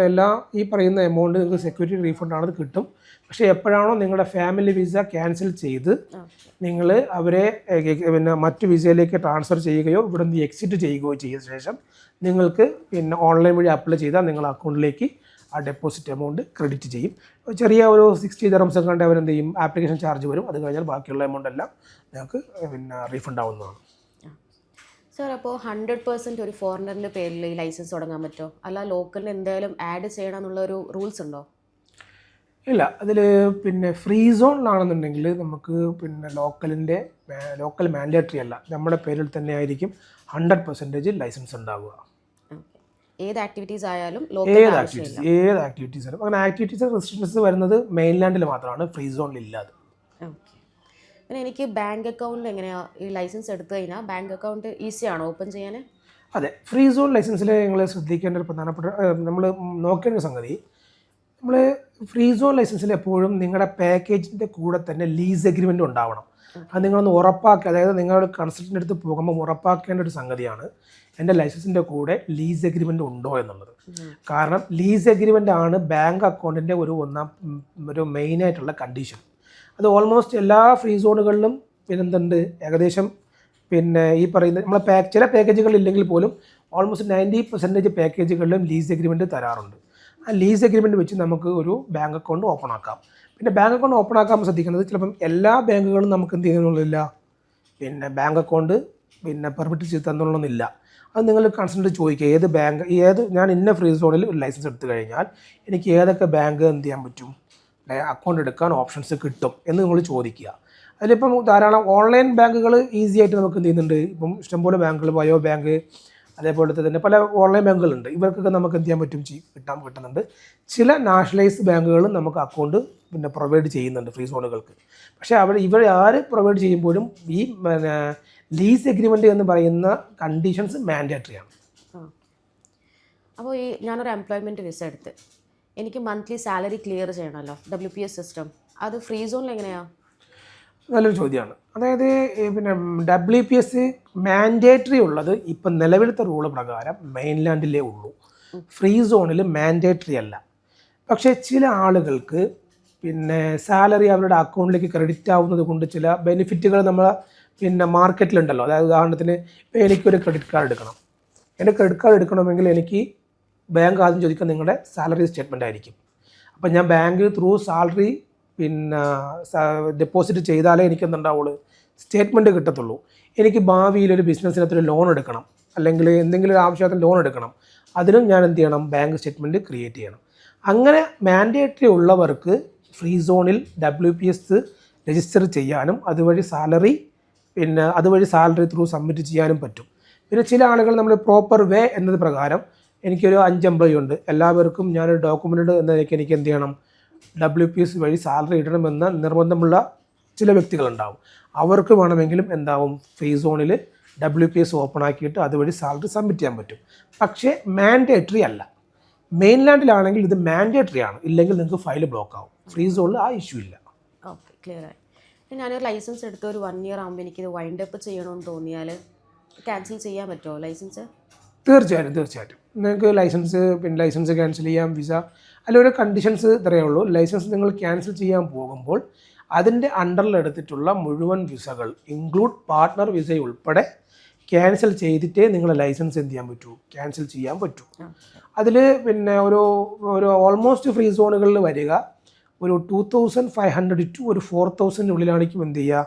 ഈ പറയുന്ന എമൗണ്ട് നിങ്ങൾക്ക് സെക്യൂരിറ്റി റീഫണ്ടാണ്, അത് കിട്ടും. പക്ഷേ എപ്പോഴാണോ നിങ്ങളുടെ ഫാമിലി വിസ ക്യാൻസൽ ചെയ്ത് നിങ്ങൾ അവരെ പിന്നെ മറ്റു വിസയിലേക്ക് ട്രാൻസ്ഫർ ചെയ്യുകയോ ഇവിടെ നിന്ന് എക്സിറ്റ് ചെയ്യുകയോ ചെയ്ത ശേഷം നിങ്ങൾക്ക് പിന്നെ ഓൺലൈൻ വഴി അപ്ലൈ ചെയ്താൽ നിങ്ങളുടെ അക്കൗണ്ടിലേക്ക് ആ ഡെപ്പോസിറ്റ് എമൗണ്ട് ക്രെഡിറ്റ് ചെയ്യും. ചെറിയ ഒരു 60 ദിർഹംസ് കണ്ട് അവരെന്ത് ചെയ്യും, ആപ്ലിക്കേഷൻ ചാർജ് വരും. അത് കഴിഞ്ഞാൽ ബാക്കിയുള്ള എമൗണ്ട് എല്ലാം നിങ്ങൾക്ക് പിന്നെ റീഫണ്ട് ആവുന്നതാണ്. സാർ, അപ്പോൾ 100% ഒരു ഫോറിനറിൻ്റെ പേരിൽ ഈ ലൈസൻസ് തുടങ്ങാൻ പറ്റുമോ? അല്ല ലോക്കലിന് എന്തായാലും ആഡ് ചെയ്യണം എന്നുള്ളൊരു റൂൾസ് ഉണ്ടോ? ഇല്ല, അതിൽ പിന്നെ ഫ്രീ സോണിലാണെന്നുണ്ടെങ്കിൽ നമുക്ക് പിന്നെ ലോക്കൽ മാൻഡേറ്ററി അല്ല, നമ്മുടെ പേരിൽ തന്നെ ആയിരിക്കും 100% ലൈസൻസ് ഉണ്ടാവുക. ഏത് ആക്ടിവിറ്റീസ് ആയാലും ഏത് ആക്ടിവിറ്റീസ് ആയാലും അങ്ങനെ ആക്ടിവിറ്റീസ് റെസ്ട്രിക്ഷൻസ് വരുന്നത് മെയിൻലാൻഡിൽ മാത്രമാണ്, ഫ്രീ സോണിൽ ഇല്ലാതെ. പിന്നെ എനിക്ക് ബാങ്ക് അക്കൗണ്ട് എങ്ങനെയാണ്, ഈ ലൈസൻസ് എടുത്തു കഴിഞ്ഞാൽ ബാങ്ക് അക്കൗണ്ട് ഈസിയാണോ ഓപ്പൺ ചെയ്യാൻ? അതെ, ഫ്രീ സോൺ ലൈസൻസിൽ നിങ്ങൾ ശ്രദ്ധിക്കേണ്ട ഒരു പ്രധാനപ്പെട്ട നമ്മൾ നോക്കേണ്ട ഒരു സംഗതി, നമ്മൾ ഫ്രീ സോൺ ലൈസൻസിൽ എപ്പോഴും നിങ്ങളുടെ പാക്കേജിൻ്റെ കൂടെ തന്നെ ലീസ് എഗ്രിമെൻ്റ് ഉണ്ടാവണം. അത് നിങ്ങളൊന്ന് ഉറപ്പാക്കുക, അതായത് നിങ്ങളുടെ കൺസൾട്ടൻ്റ് അടുത്ത് പോകുമ്പോൾ ഉറപ്പാക്കേണ്ട ഒരു സംഗതിയാണ് എൻ്റെ ലൈസൻസിൻ്റെ കൂടെ ലീസ് എഗ്രിമെൻ്റ് ഉണ്ടോ എന്നുള്ളത്. കാരണം ലീസ് എഗ്രിമെൻ്റ് ആണ് ബാങ്ക് അക്കൗണ്ടിൻ്റെ ഒരു മെയിനായിട്ടുള്ള കണ്ടീഷൻ. അത് ഓൾമോസ്റ്റ് എല്ലാ ഫ്രീ സോണുകളിലും പിന്നെന്തുണ്ട്, ഏകദേശം പിന്നെ ഈ പറയുന്ന നമ്മളെ ചില പാക്കേജുകൾ ഇല്ലെങ്കിൽ പോലും ഓൾമോസ്റ്റ് 90% പാക്കേജുകളിലും ലീസ് എഗ്രിമെൻറ്റ് തരാറുണ്ട്. ആ ലീസ് എഗ്രിമെൻറ്റ് വെച്ച് നമുക്ക് ഒരു ബാങ്ക് അക്കൗണ്ട് ഓപ്പൺ ആക്കാം. പിന്നെ ബാങ്ക് അക്കൗണ്ട് ഓപ്പൺ ആക്കാൻ ശ്രദ്ധിക്കുന്നത് ചിലപ്പം എല്ലാ ബാങ്കുകളും നമുക്ക് എന്ത് ചെയ്യുന്നില്ല, പിന്നെ ബാങ്ക് അക്കൗണ്ട് പിന്നെ പെർമിറ്റ് ചെയ്ത് തന്നൊന്നുമില്ല. അത് നിങ്ങൾ കൺസൾട്ട് ചോദിക്കുക, ഞാൻ ഇന്ന ഫ്രീ സോണിൽ ഒരു ലൈസൻസ് എടുത്തു കഴിഞ്ഞാൽ എനിക്ക് ഏതൊക്കെ ബാങ്ക് എന്ത് ചെയ്യാൻ പറ്റും, അക്കൗണ്ട് എടുക്കാൻ ഓപ്ഷൻസ് കിട്ടും എന്ന് നിങ്ങൾ ചോദിക്കുക. അതിലിപ്പം ധാരാളം ഓൺലൈൻ ബാങ്കുകൾ ഈസി ആയിട്ട് നമുക്ക് എന്ത് ചെയ്യുന്നുണ്ട്. ഇപ്പം ഇഷ്ടംപോലെ ബാങ്കുകൾ, ബയോ ബാങ്ക്, അതേപോലെ തന്നെ പല ഓൺലൈൻ ബാങ്കുകളുണ്ട്. ഇവർക്കൊക്കെ നമുക്ക് എന്ത് ചെയ്യാൻ പറ്റും, കിട്ടുന്നുണ്ട്. ചില നാഷണലൈസ്ഡ് ബാങ്കുകളും നമുക്ക് അക്കൗണ്ട് പിന്നെ പ്രൊവൈഡ് ചെയ്യുന്നുണ്ട് ഫ്രീ സോണുകൾക്ക്. പക്ഷേ ഇവർ ആര് പ്രൊവൈഡ് ചെയ്യുമ്പോഴും ഈ ലീസ് എഗ്രിമെൻറ്റ് എന്ന് പറയുന്ന കണ്ടീഷൻസ് മാൻഡേറ്ററി ആണ്. അപ്പോൾ ഞാനൊരു എംപ്ലോയ്മെൻറ്റ് വിസ എടുത്ത് എനിക്ക് മന്ത്ലി സാലറി ക്ലിയർ ചെയ്യണമല്ലോ, WPS സിസ്റ്റം, അത് ഫ്രീ സോണിൽ എങ്ങനെയാണ്? നല്ലൊരു ചോദ്യമാണ്. അതായത് പിന്നെ WPS മാൻഡേറ്ററി ഉള്ളത് ഇപ്പം നിലവിലത്തെ റൂള് പ്രകാരം മെയിൻലാൻഡിലേ ഉള്ളൂ. ഫ്രീ സോണിൽ മാൻഡേറ്ററി അല്ല. പക്ഷേ ചില ആളുകൾക്ക് പിന്നെ സാലറി അവരുടെ അക്കൗണ്ടിലേക്ക് ക്രെഡിറ്റ് ആവുന്നത് കൊണ്ട് ചില ബെനിഫിറ്റുകൾ നമ്മൾ പിന്നെ മാർക്കറ്റിലുണ്ടല്ലോ. അതായത് ഉദാഹരണത്തിന് ഇപ്പോൾ എനിക്കൊരു ക്രെഡിറ്റ് കാർഡ് എടുക്കണം. എൻ്റെ ക്രെഡിറ്റ് കാർഡ് എടുക്കണമെങ്കിൽ എനിക്ക് ബാങ്ക് ആദ്യം ചോദിക്കുക നിങ്ങളുടെ സാലറി സ്റ്റേറ്റ്മെൻ്റ് ആയിരിക്കും. അപ്പം ഞാൻ ബാങ്ക് ത്രൂ സാലറി പിന്നെ ഡെപ്പോസിറ്റ് ചെയ്താലേ എനിക്ക് എന്തുണ്ടാവുള്ളൂ, സ്റ്റേറ്റ്മെൻറ്റ് കിട്ടത്തുള്ളൂ. എനിക്ക് ഭാവിയിലൊരു ബിസിനസ്സിനകത്തൊരു ലോൺ എടുക്കണം, അല്ലെങ്കിൽ എന്തെങ്കിലും ഒരു ആവശ്യത്തിന് ലോൺ എടുക്കണം, അതിനും ഞാൻ എന്ത് ചെയ്യണം, ബാങ്ക് സ്റ്റേറ്റ്മെൻറ്റ് ക്രിയേറ്റ് ചെയ്യണം. അങ്ങനെ മാൻഡേറ്ററി ഉള്ളവർക്ക് ഫ്രീ സോണിൽ WPS രജിസ്റ്റർ ചെയ്യാനും അതുവഴി സാലറി ത്രൂ സബ്മിറ്റ് ചെയ്യാനും പറ്റും. പിന്നെ ചില ആളുകൾ നമ്മൾ പ്രോപ്പർ വേ എന്നത് പ്രകാരം എനിക്കൊരു 5 എംപ്ലോയി ഉണ്ട്, എല്ലാവർക്കും ഞാനൊരു ഡോക്യുമെൻ്റ് എന്നതിലേക്ക് എനിക്ക് എന്ത് ചെയ്യണം, WPS വഴി സാലറി ഇടണമെന്ന നിർബന്ധമുള്ള ചില വ്യക്തികളുണ്ടാവും. അവർക്ക് വേണമെങ്കിലും എന്താവും, ഫ്രീ സോണിൽ WPS ഓപ്പൺ ആക്കിയിട്ട് അതുവഴി സാലറി സബ്മിറ്റ് ചെയ്യാൻ പറ്റും. പക്ഷേ മാൻഡേറ്ററി അല്ല. മെയിൻലാൻഡിലാണെങ്കിൽ ഇത് മാൻഡേറ്ററി ആണ്, ഇല്ലെങ്കിൽ നിങ്ങൾക്ക് ഫയൽ ബ്ലോക്ക് ആവും. ഫ്രീ സോണിൽ ആ ഇഷ്യൂ ഇല്ല. ഓക്കെ, ക്ലിയർ ആയി. ഞാനൊരു ലൈസൻസ് എടുത്ത് ഒരു 1 ഇയർ ആകുമ്പോൾ എനിക്കിത് വൈൻഡ് അപ്പ് ചെയ്യണമെന്ന് തോന്നിയാൽ ക്യാൻസൽ ചെയ്യാൻ പറ്റുമോ ലൈസൻസ്? തീർച്ചയായിട്ടും നിങ്ങൾക്ക് ലൈസൻസ് ക്യാൻസൽ ചെയ്യാം. വിസ അതിലൊരു കണ്ടീഷൻസ് ഇത്രയേ ഉള്ളൂ. ലൈസൻസ് നിങ്ങൾ ക്യാൻസൽ ചെയ്യാൻ പോകുമ്പോൾ അതിൻ്റെ അണ്ടറിലെടുത്തിട്ടുള്ള മുഴുവൻ വിസകൾ ഇൻക്ലൂഡ് പാർട്ട്ണർ വിസ ഉൾപ്പെടെ ക്യാൻസൽ ചെയ്തിട്ടേ നിങ്ങളെ ലൈസൻസ് എന്ത് ചെയ്യാൻ പറ്റൂ, ക്യാൻസൽ ചെയ്യാൻ പറ്റൂ. അതിൽ പിന്നെ ഒരു ഓൾമോസ്റ്റ് ഫ്രീ സോണുകളിൽ വരിക ഒരു 2500 ടു ഒരു 4000 ഉള്ളിലായിരിക്കും എന്ത് ചെയ്യുക,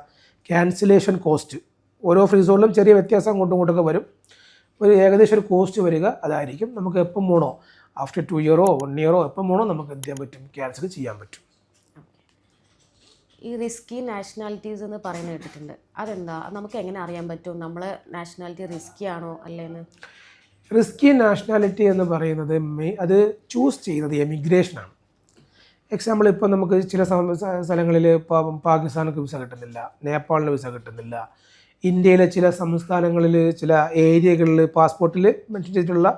ക്യാൻസലേഷൻ കോസ്റ്റ്. ഓരോ ഫ്രീ സോണിലും ചെറിയ വ്യത്യാസം കൊണ്ടൊക്കെ വരും. ഒരു ഏകദേശം ഒരു കോസ്റ്റ് വരിക അതായിരിക്കും. നമുക്ക് എപ്പം വേണോ, ആഫ്റ്റർ 2 ഇയറോ 1 ഇയറോ എപ്പം വേണോ നമുക്ക് എന്ത് ചെയ്യാൻ പറ്റും, ക്യാൻസൽ ചെയ്യാൻ പറ്റും. ഈ റിസ്കി നാഷണാലിറ്റീസ് എന്ന് പറയുന്നത് കേട്ടിട്ടുണ്ട്, അതെന്താ, നമുക്ക് എങ്ങനെ അറിയാൻ പറ്റും നമ്മളെ നാഷണാലിറ്റി റിസ്കി ആണോ അല്ലേന്ന്? റിസ്കി നാഷണാലിറ്റി എന്ന് പറയുന്നത് അത് ചൂസ് ചെയ്യുന്നത് എമിഗ്രേഷനാണ്. എക്സാമ്പിൾ ഇപ്പോൾ നമുക്ക് ചില സ്ഥലങ്ങളിൽ പാകിസ്ഥാനക്ക് വിസ കിട്ടുന്നില്ല, നേപ്പാളിന് വിസ കിട്ടുന്നില്ല, ഇന്ത്യയിലെ ചില സംസ്ഥാനങ്ങളിൽ ചില ഏരിയകളിൽ പാസ്പോർട്ടിൽ മെൻഷൻ ചെയ്തിട്ടുള്ള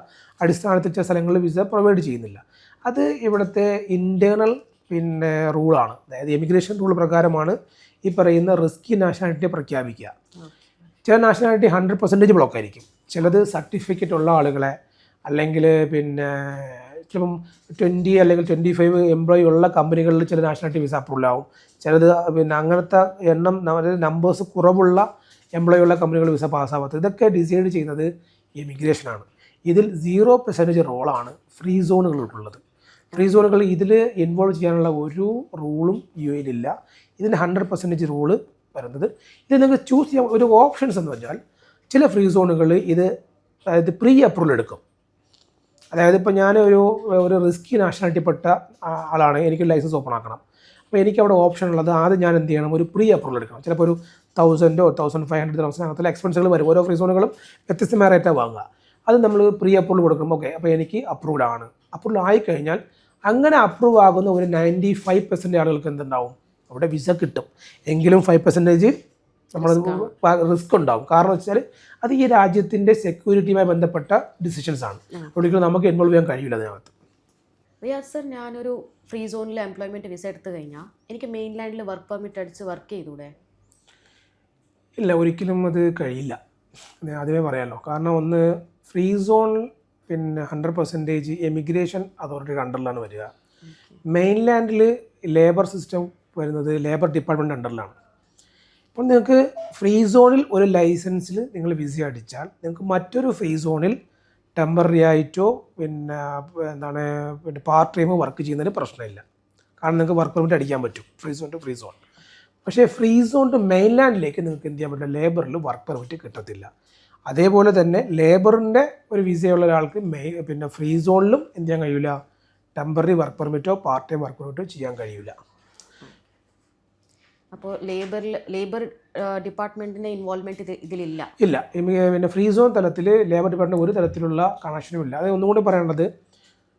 അടിസ്ഥാനത്തിൽ ചില സ്ഥലങ്ങളിൽ വിസ പ്രൊവൈഡ് ചെയ്യുന്നില്ല. അത് ഇവിടുത്തെ ഇൻറ്റേർണൽ പിന്നെ റൂളാണ്. അതായത് എമിഗ്രേഷൻ റൂൾ പ്രകാരമാണ് ഈ പറയുന്ന റിസ്കി നാഷണാലിറ്റിയെ പ്രഖ്യാപിക്കുക. ചില നാഷണാലിറ്റി 100% ബ്ലോക്ക് ആയിരിക്കും. ചിലത് സർട്ടിഫിക്കറ്റ് ഉള്ള ആളുകളെ, അല്ലെങ്കിൽ പിന്നെ ചിലപ്പം 20 അല്ലെങ്കിൽ 25 എംപ്ലോയി ഉള്ള കമ്പനികളിൽ ചില നാഷണാലിറ്റി വിസ അപ്രൂവൽ ആവും. ചിലത് പിന്നെ അങ്ങനത്തെ നമ്പേഴ്സ് കുറവുള്ള എംപ്ലോയി ഉള്ള കമ്പനികൾ വിസ പാസ്സാവാത്തത്. ഇതൊക്കെ ഡിസൈഡ് ചെയ്യുന്നത് എമിഗ്രേഷനാണ്. ഇതിൽ 0% റോളാണ് ഫ്രീ സോണുകൾക്കുള്ളത്. ഫ്രീ സോണുകൾ ഇതിൽ ഇൻവോൾവ് ചെയ്യാനുള്ള ഒരു റൂളും UAE-ലില്ല. ഇതിന് 100% റൂള് വരുന്നത്. ഇത് നിങ്ങൾക്ക് ചൂസ് ചെയ്യാൻ ഒരു ഓപ്ഷൻസ് എന്ന് പറഞ്ഞാൽ ചില ഫ്രീ സോണുകൾ അതായത് പ്രീ അപ്രൂവൽ എടുക്കും. അതായത് ഇപ്പോൾ ഞാൻ ഒരു റിസ്കി നാഷണാലിറ്റി പെട്ട ആളാണ്, എനിക്ക് ലൈസൻസ് ഓപ്പൺ ആക്കണം. അപ്പോൾ എനിക്ക് അവിടെ ഓപ്ഷൻ ഉള്ളത് ആദ്യം ഞാൻ എന്ത് ചെയ്യണം, ഒരു പ്രീ അപ്രൂവൽ എടുക്കണം. ചിലപ്പോൾ ഒരു 1000 1500 അങ്ങനത്തെ എക്സ്പെൻസുകൾ വരും. ഓരോ ഫ്രീ സോണുകളും വ്യത്യസ്തമായ റേറ്റാണ് വാങ്ങുക. അത് നമ്മൾ പ്രീ അപ്രൂവൽ കൊടുക്കും. ഓക്കെ, അപ്പോൾ എനിക്ക് അപ്രൂവ്ഡ് ആണ്. അപ്രൂവൽ ആയിക്കഴിഞ്ഞാൽ അങ്ങനെ അപ്രൂവ് ആകുന്ന ഒരു 95% ആളുകൾക്ക് എന്തുണ്ടാവും, അവിടെ വിസ കിട്ടും. എങ്കിലും 5% നമ്മൾ റിസ്ക് ഉണ്ടാവും. കാരണം വെച്ചാൽ അത് ഈ രാജ്യത്തിൻ്റെ സെക്യൂരിറ്റിയുമായി ബന്ധപ്പെട്ട ഡിസിഷൻസ് ആണ്. ഒരിക്കലും നമുക്ക് ഇൻവോൾവ് ചെയ്യാൻ കഴിയില്ല അതിനകത്ത്. റിയാസ് സർ, ഞാനൊരു ഫ്രീ സോണിൽ എംപ്ലോയ്മെൻറ്റ് വിസ എടുത്തു കഴിഞ്ഞാൽ എനിക്ക് മെയിൻലാൻഡിൽ വർക്ക് പെർമിറ്റ് അടിച്ച് വർക്ക് ചെയ്തൂടെ? ഇല്ല, ഒരിക്കലും അത് കഴിയില്ല. ആദ്യമേ പറയാമല്ലോ. കാരണം ഒന്ന്, ഫ്രീ സോൺ പിന്നെ 100% എമിഗ്രേഷൻ അതോറിറ്റിയുടെ അണ്ടറിലാണ് വരിക. മെയിൻലാൻഡിൽ ലേബർ സിസ്റ്റം വരുന്നത് ലേബർ ഡിപ്പാർട്ട്മെൻറ്റ് അണ്ടറിലാണ്. അപ്പോൾ നിങ്ങൾക്ക് ഫ്രീ സോണിൽ ഒരു ലൈസൻസിൽ നിങ്ങൾ വിസ അടിച്ചാൽ നിങ്ങൾക്ക് മറ്റൊരു ഫ്രീ സോണിൽ ടെമ്പററി ആയിട്ടോ പിന്നെ എന്താണ് പിന്നെ പാർട്ട് ടൈം വർക്ക് ചെയ്യുന്നതിന് പ്രശ്നമില്ല. കാരണം നിങ്ങൾക്ക് വർക്ക് പെർമിറ്റ് അടിക്കാൻ പറ്റും free zone to free zone. പക്ഷേ ഫ്രീ സോൺ ടു മെയിൻലാൻഡിലേക്ക് നിങ്ങൾക്ക് എന്ത് ചെയ്യാൻ പറ്റില്ല, ലേബറിൽ വർക്ക് പെർമിറ്റ് കിട്ടത്തില്ല. അതേപോലെ തന്നെ ലേബറിൻ്റെ ഒരു വിസയുള്ള ഒരാൾക്ക് പിന്നെ ഫ്രീ സോണിലും എന്ത് ചെയ്യാൻ കഴിയില്ല, ടെമ്പററി വർക്ക് പെർമിറ്റോ പാർട്ട് ടൈം വർക്ക് പെർമിറ്റോ ചെയ്യാൻ കഴിയില്ല. അപ്പോൾ ലേബർ ഡിപ്പാർട്ട്മെൻറ്റിൻ്റെ ഇൻവോൾവ്മെൻറ്റ് ഇതിലില്ല. ഇല്ല. പിന്നെ ഫ്രീ സോൺ തലത്തിൽ ലേബർ ഡിപ്പാർട്ട്മെൻറ്റ് ഒരു തരത്തിലുള്ള കണക്ഷനും ഇല്ല. അത് ഒന്നുകൂടി പറയേണ്ടത്,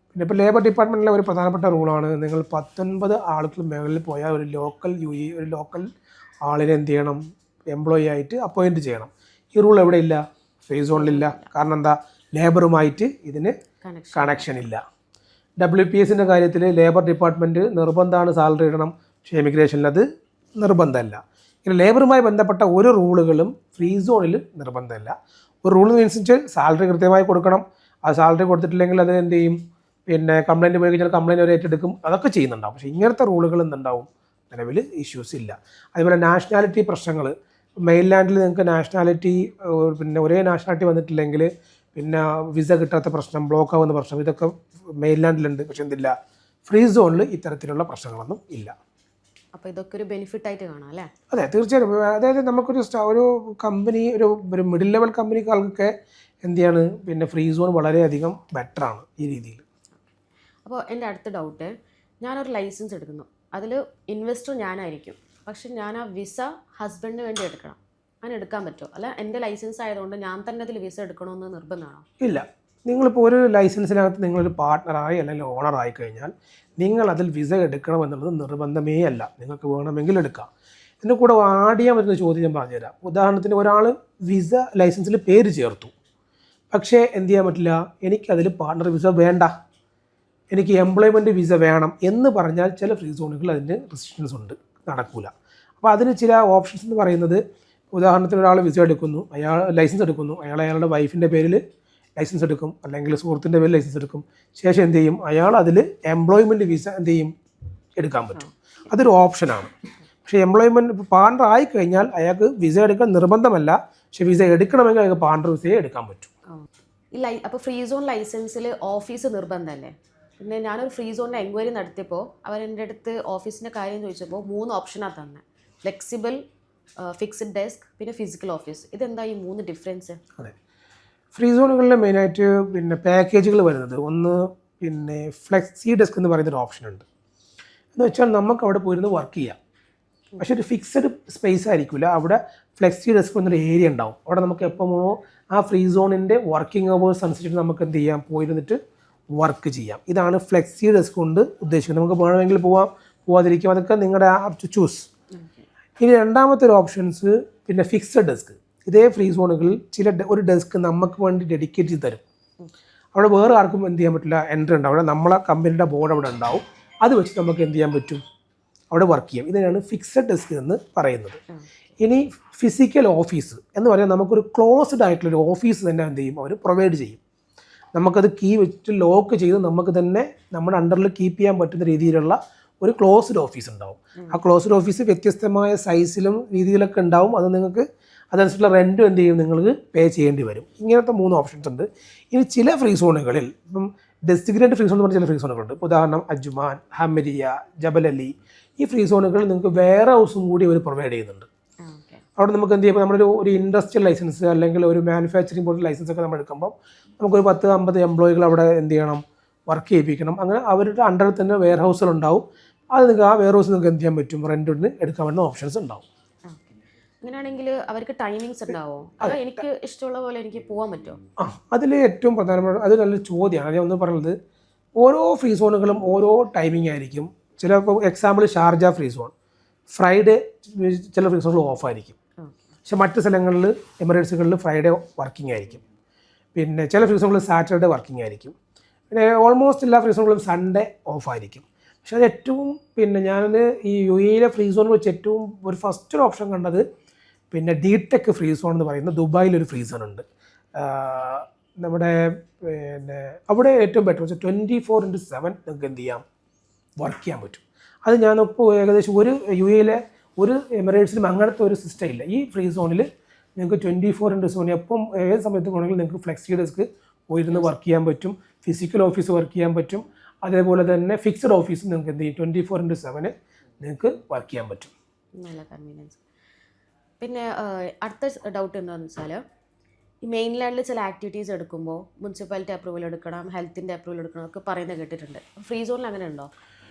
പിന്നെ ഇപ്പോൾ ലേബർ ഡിപ്പാർട്ട്മെൻറ്റിലെ ഒരു പ്രധാനപ്പെട്ട റൂളാണ്, നിങ്ങൾ 19 ആളുകൾ മേളിൽ പോയാൽ ഒരു ലോക്കൽ ആളിനെ എന്ത് ചെയ്യണം, എംപ്ലോയി ആയിട്ട് അപ്പോയിൻറ്റ് ചെയ്യണം. ഈ റൂൾ എവിടെ ഇല്ല, ഫ്രീ സോണിലില്ല. കാരണം എന്താ, ലേബറുമായിട്ട് ഇതിന് കണക്ഷൻ ഇല്ല. WPS കാര്യത്തിൽ ലേബർ ഡിപ്പാർട്ട്മെൻറ്റ് നിർബന്ധമാണ് സാലറി ഇടണം, പക്ഷേ എമിഗ്രേഷനിൽ അത് നിർബന്ധമല്ല. ഇങ്ങനെ ലേബറുമായി ബന്ധപ്പെട്ട ഒരു റൂളുകളും ഫ്രീ സോണിൽ നിർബന്ധമില്ല. ഒരു റൂൾ അനുസരിച്ച് സാലറി കൃത്യമായി കൊടുക്കണം. ആ സാലറി കൊടുത്തിട്ടില്ലെങ്കിൽ അത് എന്ത് ചെയ്യും, പിന്നെ കംപ്ലയിൻറ്റ് പോയി കഴിഞ്ഞാൽ കംപ്ലയിൻറ്റ് അവർ ഏറ്റെടുക്കും, അതൊക്കെ ചെയ്യുന്നുണ്ടാവും. പക്ഷേ ഇങ്ങനത്തെ റൂളുകൾ എന്തുണ്ടാവും, നിലവിൽ ഇഷ്യൂസ് ഇല്ല. അതുപോലെ നാഷണാലിറ്റി പ്രശ്നങ്ങൾ, മെയിൻലാൻഡിൽ നിങ്ങൾക്ക് നാഷണാലിറ്റി പിന്നെ ഒരേ നാഷണാലിറ്റി വന്നിട്ടില്ലെങ്കിൽ പിന്നെ വിസ കിട്ടാത്ത പ്രശ്നം, ബ്ലോക്ക് ആവുന്ന പ്രശ്നം, ഇതൊക്കെ മെയിൻലാൻഡിലുണ്ട്. പക്ഷേ എന്തില്ല, ഫ്രീ സോണിൽ ഇത്തരത്തിലുള്ള പ്രശ്നങ്ങളൊന്നും ഇല്ല. അപ്പോൾ ഇതൊക്കെ ഒരു ബെനിഫിറ്റ് ആയിട്ട് കാണാം അല്ലേ? അതെ, തീർച്ചയായിട്ടും. അതായത് നമുക്കൊരു കമ്പനി, ഒരു മിഡിൽ ലെവൽ കമ്പനികൾക്കൊക്കെ എന്ത് ചെയ്യാണ്, പിന്നെ ഫ്രീ സോൺ വളരെയധികം ബെറ്ററാണ് ഈ രീതിയിൽ. അപ്പോൾ എൻ്റെ അടുത്ത ഡൗട്ട്, ഞാനൊരു ലൈസൻസ് എടുക്കുന്നു, അതിൽ ഇൻവെസ്റ്റർ ഞാനായിരിക്കും, പക്ഷെ ഞാൻ ആ വിസ ഹസ്ബൻഡിന് വേണ്ടി എടുക്കണം, അങ്ങനെ എടുക്കാൻ പറ്റുമോ? അല്ല എൻ്റെ ലൈസൻസ് ആയതുകൊണ്ട് ഞാൻ തന്നെ അതിൽ വിസ എടുക്കണമെന്ന് നിർബന്ധമാണോ? ഇല്ല. നിങ്ങളിപ്പോൾ ഒരു ലൈസൻസിനകത്ത് നിങ്ങളൊരു പാർട്ട്ണറായി അല്ലെങ്കിൽ ഓണറായി കഴിഞ്ഞാൽ നിങ്ങൾ അതിൽ വിസ എടുക്കണമെന്നുള്ളത് നിർബന്ധമേ അല്ല. നിങ്ങൾക്ക് വേണമെങ്കിൽ എടുക്കാം. ഇതിൻ്റെ കൂടെ ആഡ് ചെയ്യാൻ പറ്റുന്ന ചോദ്യം ഞാൻ പറഞ്ഞുതരാം. ഉദാഹരണത്തിന് ഒരാൾ വിസ ലൈസൻസിൽ പേര് ചേർത്തു, പക്ഷേ എന്ത് ചെയ്യാൻ പറ്റില്ല, എനിക്കതിൽ പാർട്ട്ണർ വിസ വേണ്ട, എനിക്ക് എംപ്ലോയ്മെൻറ്റ് വിസ വേണം എന്ന് പറഞ്ഞാൽ ചില ഫ്രീ സോണുകളിൽ അതിന് റെസ്ട്രിക്ഷൻസ് ഉണ്ട്, നടക്കില്ല. അപ്പോൾ അതിന് ചില ഓപ്ഷൻസ് എന്ന് പറയുന്നത്, ഉദാഹരണത്തിന് ഒരാൾ വിസ എടുക്കുന്നു, ലൈസൻസ് എടുക്കുന്നു, അയാളുടെ വൈഫിൻ്റെ പേരിൽ ലൈസൻസ് എടുക്കും, അല്ലെങ്കിൽ സുഹൃത്തിൻ്റെ പേരിൽ ലൈസൻസ് എടുക്കും. ശേഷം എന്ത് ചെയ്യും, അയാൾ അതിൽ എംപ്ലോയ്മെൻറ്റ് വിസ എന്ത് ചെയ്യും, എടുക്കാൻ പറ്റും. അതൊരു ഓപ്ഷനാണ്. പക്ഷേ എംപ്ലോയ്മെൻറ്റ് പാർട്ണർ ആയിക്കഴിഞ്ഞാൽ അയാൾക്ക് വിസ എടുക്കാൻ നിർബന്ധമല്ല, പക്ഷേ വിസ എടുക്കണമെങ്കിൽ അയാൾക്ക് പാർട്ണർ വിസയെ എടുക്കാൻ പറ്റും. അപ്പോൾ ഫ്രീ സോൺ ലൈസൻസിൽ ഓഫീസ് നിർബന്ധമല്ലേ? പിന്നെ ഞാനൊരു ഫ്രീ സോണിൻ്റെ എൻക്വയറി നടത്തിയപ്പോൾ അവരെൻ്റെ അടുത്ത് ഓഫീസിൻ്റെ കാര്യം ചോദിച്ചപ്പോൾ 3 ഓപ്ഷനാണ് തന്നെ: ഫ്ലെക്സിബിൾ, ഫിക്സ്ഡ് ഡെസ്ക്, പിന്നെ ഫിസിക്കൽ ഓഫീസ്. ഇതെന്താ ഈ 3 ഡിഫറൻസ്? അതെ, ഫ്രീ സോണുകളിൽ മെയിനായിട്ട് പിന്നെ പാക്കേജുകൾ വരുന്നത്, ഒന്ന് പിന്നെ ഫ്ലെക്സി ഡെസ്ക് എന്ന് പറയുന്നൊരു ഓപ്ഷൻ ഉണ്ട്. എന്ന് വെച്ചാൽ നമുക്ക് അവിടെ പോയിരുന്ന് വർക്ക് ചെയ്യാം, പക്ഷേ ഒരു ഫിക്സഡ് സ്പേസ് ആയിരിക്കില്ല. അവിടെ ഫ്ലെക്സി ഡെസ്ക് എന്നൊരു ഏരിയ ഉണ്ടാവും. അവിടെ നമുക്ക് എപ്പോഴോ ആ ഫ്രീ സോണിൻ്റെ വർക്കിംഗ് അവേഴ്സ് അനുസരിച്ചിട്ട് നമുക്ക് എന്ത് ചെയ്യാം, പോയിരുന്നിട്ട് വർക്ക് ചെയ്യാം. ഇതാണ് ഫ്ലെക്സി ഡെസ്ക് കൊണ്ട് ഉദ്ദേശിക്കുന്നത്. നമുക്ക് വേണമെങ്കിൽ പോവാം, പോവാതിരിക്കാം, അതൊക്കെ നിങ്ങളുടെ ചൂസ്. ഇനി രണ്ടാമത്തെ ഒരു ഓപ്ഷൻസ് പിന്നെ ഫിക്സഡ് ഡെസ്ക്. ഇതേ ഫ്രീ സോണുകളിൽ ഒരു ഡെസ്ക് നമുക്ക് വേണ്ടി ഡെഡിക്കേറ്റ് ചെയ്ത് തരും. അവിടെ വേറെ ആർക്കും എന്ത് ചെയ്യാൻ പറ്റില്ല, എൻട്രി ഉണ്ടാവും. അവിടെ നമ്മളെ കമ്പനിയുടെ ബോർഡ് അവിടെ ഉണ്ടാവും. അത് വെച്ച് നമുക്ക് എന്ത് ചെയ്യാൻ പറ്റും, അവിടെ വർക്ക് ചെയ്യാം. ഇതിനാണ് ഫിക്സഡ് ഡെസ്ക് എന്ന് പറയുന്നത്. ഇനി ഫിസിക്കൽ ഓഫീസ് എന്ന് പറഞ്ഞാൽ നമുക്കൊരു ക്ലോസ്ഡ് ആയിട്ടുള്ളൊരു ഓഫീസ് തന്നെ എന്ത് ചെയ്യും, അവർ പ്രൊവൈഡ് ചെയ്യും. നമുക്കത് കീ വെച്ചിട്ട് ലോക്ക് ചെയ്ത് നമുക്ക് തന്നെ നമ്മുടെ അണ്ടറിൽ കീപ്പ് ചെയ്യാൻ പറ്റുന്ന രീതിയിലുള്ള ഒരു ക്ലോസ്ഡ് ഓഫീസ് ഉണ്ടാവും. ആ ക്ലോസ്ഡ് ഓഫീസ് വ്യത്യസ്തമായ സൈസിലും രീതിയിലൊക്കെ ഉണ്ടാവും. അത് നിങ്ങൾക്ക് അതനുസരിച്ചുള്ള റെൻറ്റും എന്ത് ചെയ്യും, നിങ്ങൾക്ക് പേ ചെയ്യേണ്ടി വരും. ഇങ്ങനത്തെ 3 ഓപ്ഷൻസ് ഉണ്ട്. ഇനി ചില ഫ്രീ സോണുകളിൽ ഇപ്പം ഡെസിഗ്നേറ്റഡ് ഫ്രീ സോൺ എന്ന് പറഞ്ഞ ചില ഫ്രീ സോണുകളുണ്ട്. ഉദാഹരണം അജ്മാൻ, ഹമരിയ, ജബൽ അലി. ഈ ഫ്രീ സോണുകളിൽ നിങ്ങൾക്ക് വെയർ ഹൗസും കൂടി അവർ പ്രൊവൈഡ് ചെയ്യുന്നുണ്ട്. അവിടെ നമുക്ക് എന്ത് ചെയ്യുമ്പോൾ നമ്മളൊരു ഇൻഡസ്ട്രിയൽ ലൈസൻസ് അല്ലെങ്കിൽ ഒരു മാനുഫാക്ചറിങ് ബോർഡ് ലൈസൻസ് ഒക്കെ നമ്മൾ എടുക്കുമ്പോൾ നമുക്കൊരു 10-50 എംപ്ലോയികൾ അവിടെ എന്ത് ചെയ്യണം, വർക്ക് ചെയ്യിപ്പിക്കണം. അങ്ങനെ അവരുടെ അണ്ടറിൽ തന്നെ വെയർ ഹൗസുകളുണ്ടാവും. അത് നിങ്ങൾക്ക് ആ വെയർ ഹൗസ് നിങ്ങൾക്ക് എന്ത് ചെയ്യാൻ പറ്റും, റെൻറ്റിന് എടുക്കാൻ പറ്റുന്ന ഓപ്ഷൻസ് ഉണ്ടാവും. അങ്ങനെയാണെങ്കിൽ അവർക്ക് ടൈമിങ്സ് ഉണ്ടാവോ? അതോ എനിക്ക് ഇഷ്ടമുള്ള പോലെ എനിക്ക് പോകാൻ പറ്റുമോ? അതിൽ ഏറ്റവും പ്രധാനപ്പെട്ട അത് നല്ലൊരു ചോദ്യമാണ്. ഞാൻ ഒന്ന് പറയുന്നത്, ഓരോ ഫ്രീ സോണുകളും ഓരോ ടൈമിംഗ് ആയിരിക്കും. ചിലപ്പോൾ example Sharjah free zone Friday, ചില ഫ്രീ സോണുകൾ ഓഫായിരിക്കും. പക്ഷെ മറ്റ് സ്ഥലങ്ങളിൽ എമിറേറ്റ്സുകളിൽ ഫ്രൈഡേ വർക്കിംഗ് ആയിരിക്കും. പിന്നെ ചില ഫ്രീ സോണുകളിൽ സാറ്റർഡേ വർക്കിംഗ് ആയിരിക്കും. പിന്നെ ഓൾമോസ്റ്റ് എല്ലാ ഫ്രീ സോണുകളും സൺഡേ ഓഫായിരിക്കും. പക്ഷെ അത് ഏറ്റവും പിന്നെ ഞാൻ ഈ UAE ഫ്രീ സോൺ വെച്ച് ഏറ്റവും ഒരു ഫസ്റ്റ് ഒരു ഓപ്ഷൻ കണ്ടത് പിന്നെ DTEC ഫ്രീ സോൺ എന്ന് പറയുന്ന ദുബായിലൊരു ഫ്രീ സോൺ ഉണ്ട്. നമ്മുടെ പിന്നെ അവിടെ ഏറ്റവും ബെറ്റർ വെച്ചാൽ 24/7 നിങ്ങൾക്ക് എന്ത് ചെയ്യാം, വർക്ക് ചെയ്യാൻ പറ്റും. അത് ഞാനിപ്പോൾ ഏകദേശം ഒരു UAE ഒരു എമിറേറ്റ്സിലും അങ്ങനത്തെ ഒരു സിസ്റ്റം ഇല്ല. ഈ ഫ്രീ സോണിൽ നിങ്ങൾക്ക് 24/7 എപ്പം ഏത് സമയത്ത് വേണമെങ്കിലും നിങ്ങൾക്ക് ഫ്ലെക്സി ഡെസ്ക് പോയിരുന്ന് വർക്ക് ചെയ്യാൻ പറ്റും, ഫിസിക്കൽ ഓഫീസ് വർക്ക് ചെയ്യാൻ പറ്റും, അതേപോലെ തന്നെ ഫിക്സഡ് ഓഫീസ് നിങ്ങൾക്ക് എന്ത് ചെയ്യും 24/7 നിങ്ങൾക്ക് വർക്ക് ചെയ്യാൻ പറ്റും. നല്ല കൺവീനിയൻസ്. പിന്നെ അടുത്ത ഡൗട്ട് എന്താണെന്ന് വെച്ചാൽ, ഈ മെയിൻലാൻഡിൽ ചില ആക്ടിവിറ്റീസ് എടുക്കുമ്പോൾ മുനിസിപ്പാലിറ്റി അപ്രൂവൽ എടുക്കണം, ഹെൽത്തിൻ്റെ അപ്രൂവൽ എടുക്കണം ഒക്കെ പറയുന്നത് കേട്ടിട്ടുണ്ട്. ഫ്രീ സോണിൽ അങ്ങനെ ഉണ്ടോ?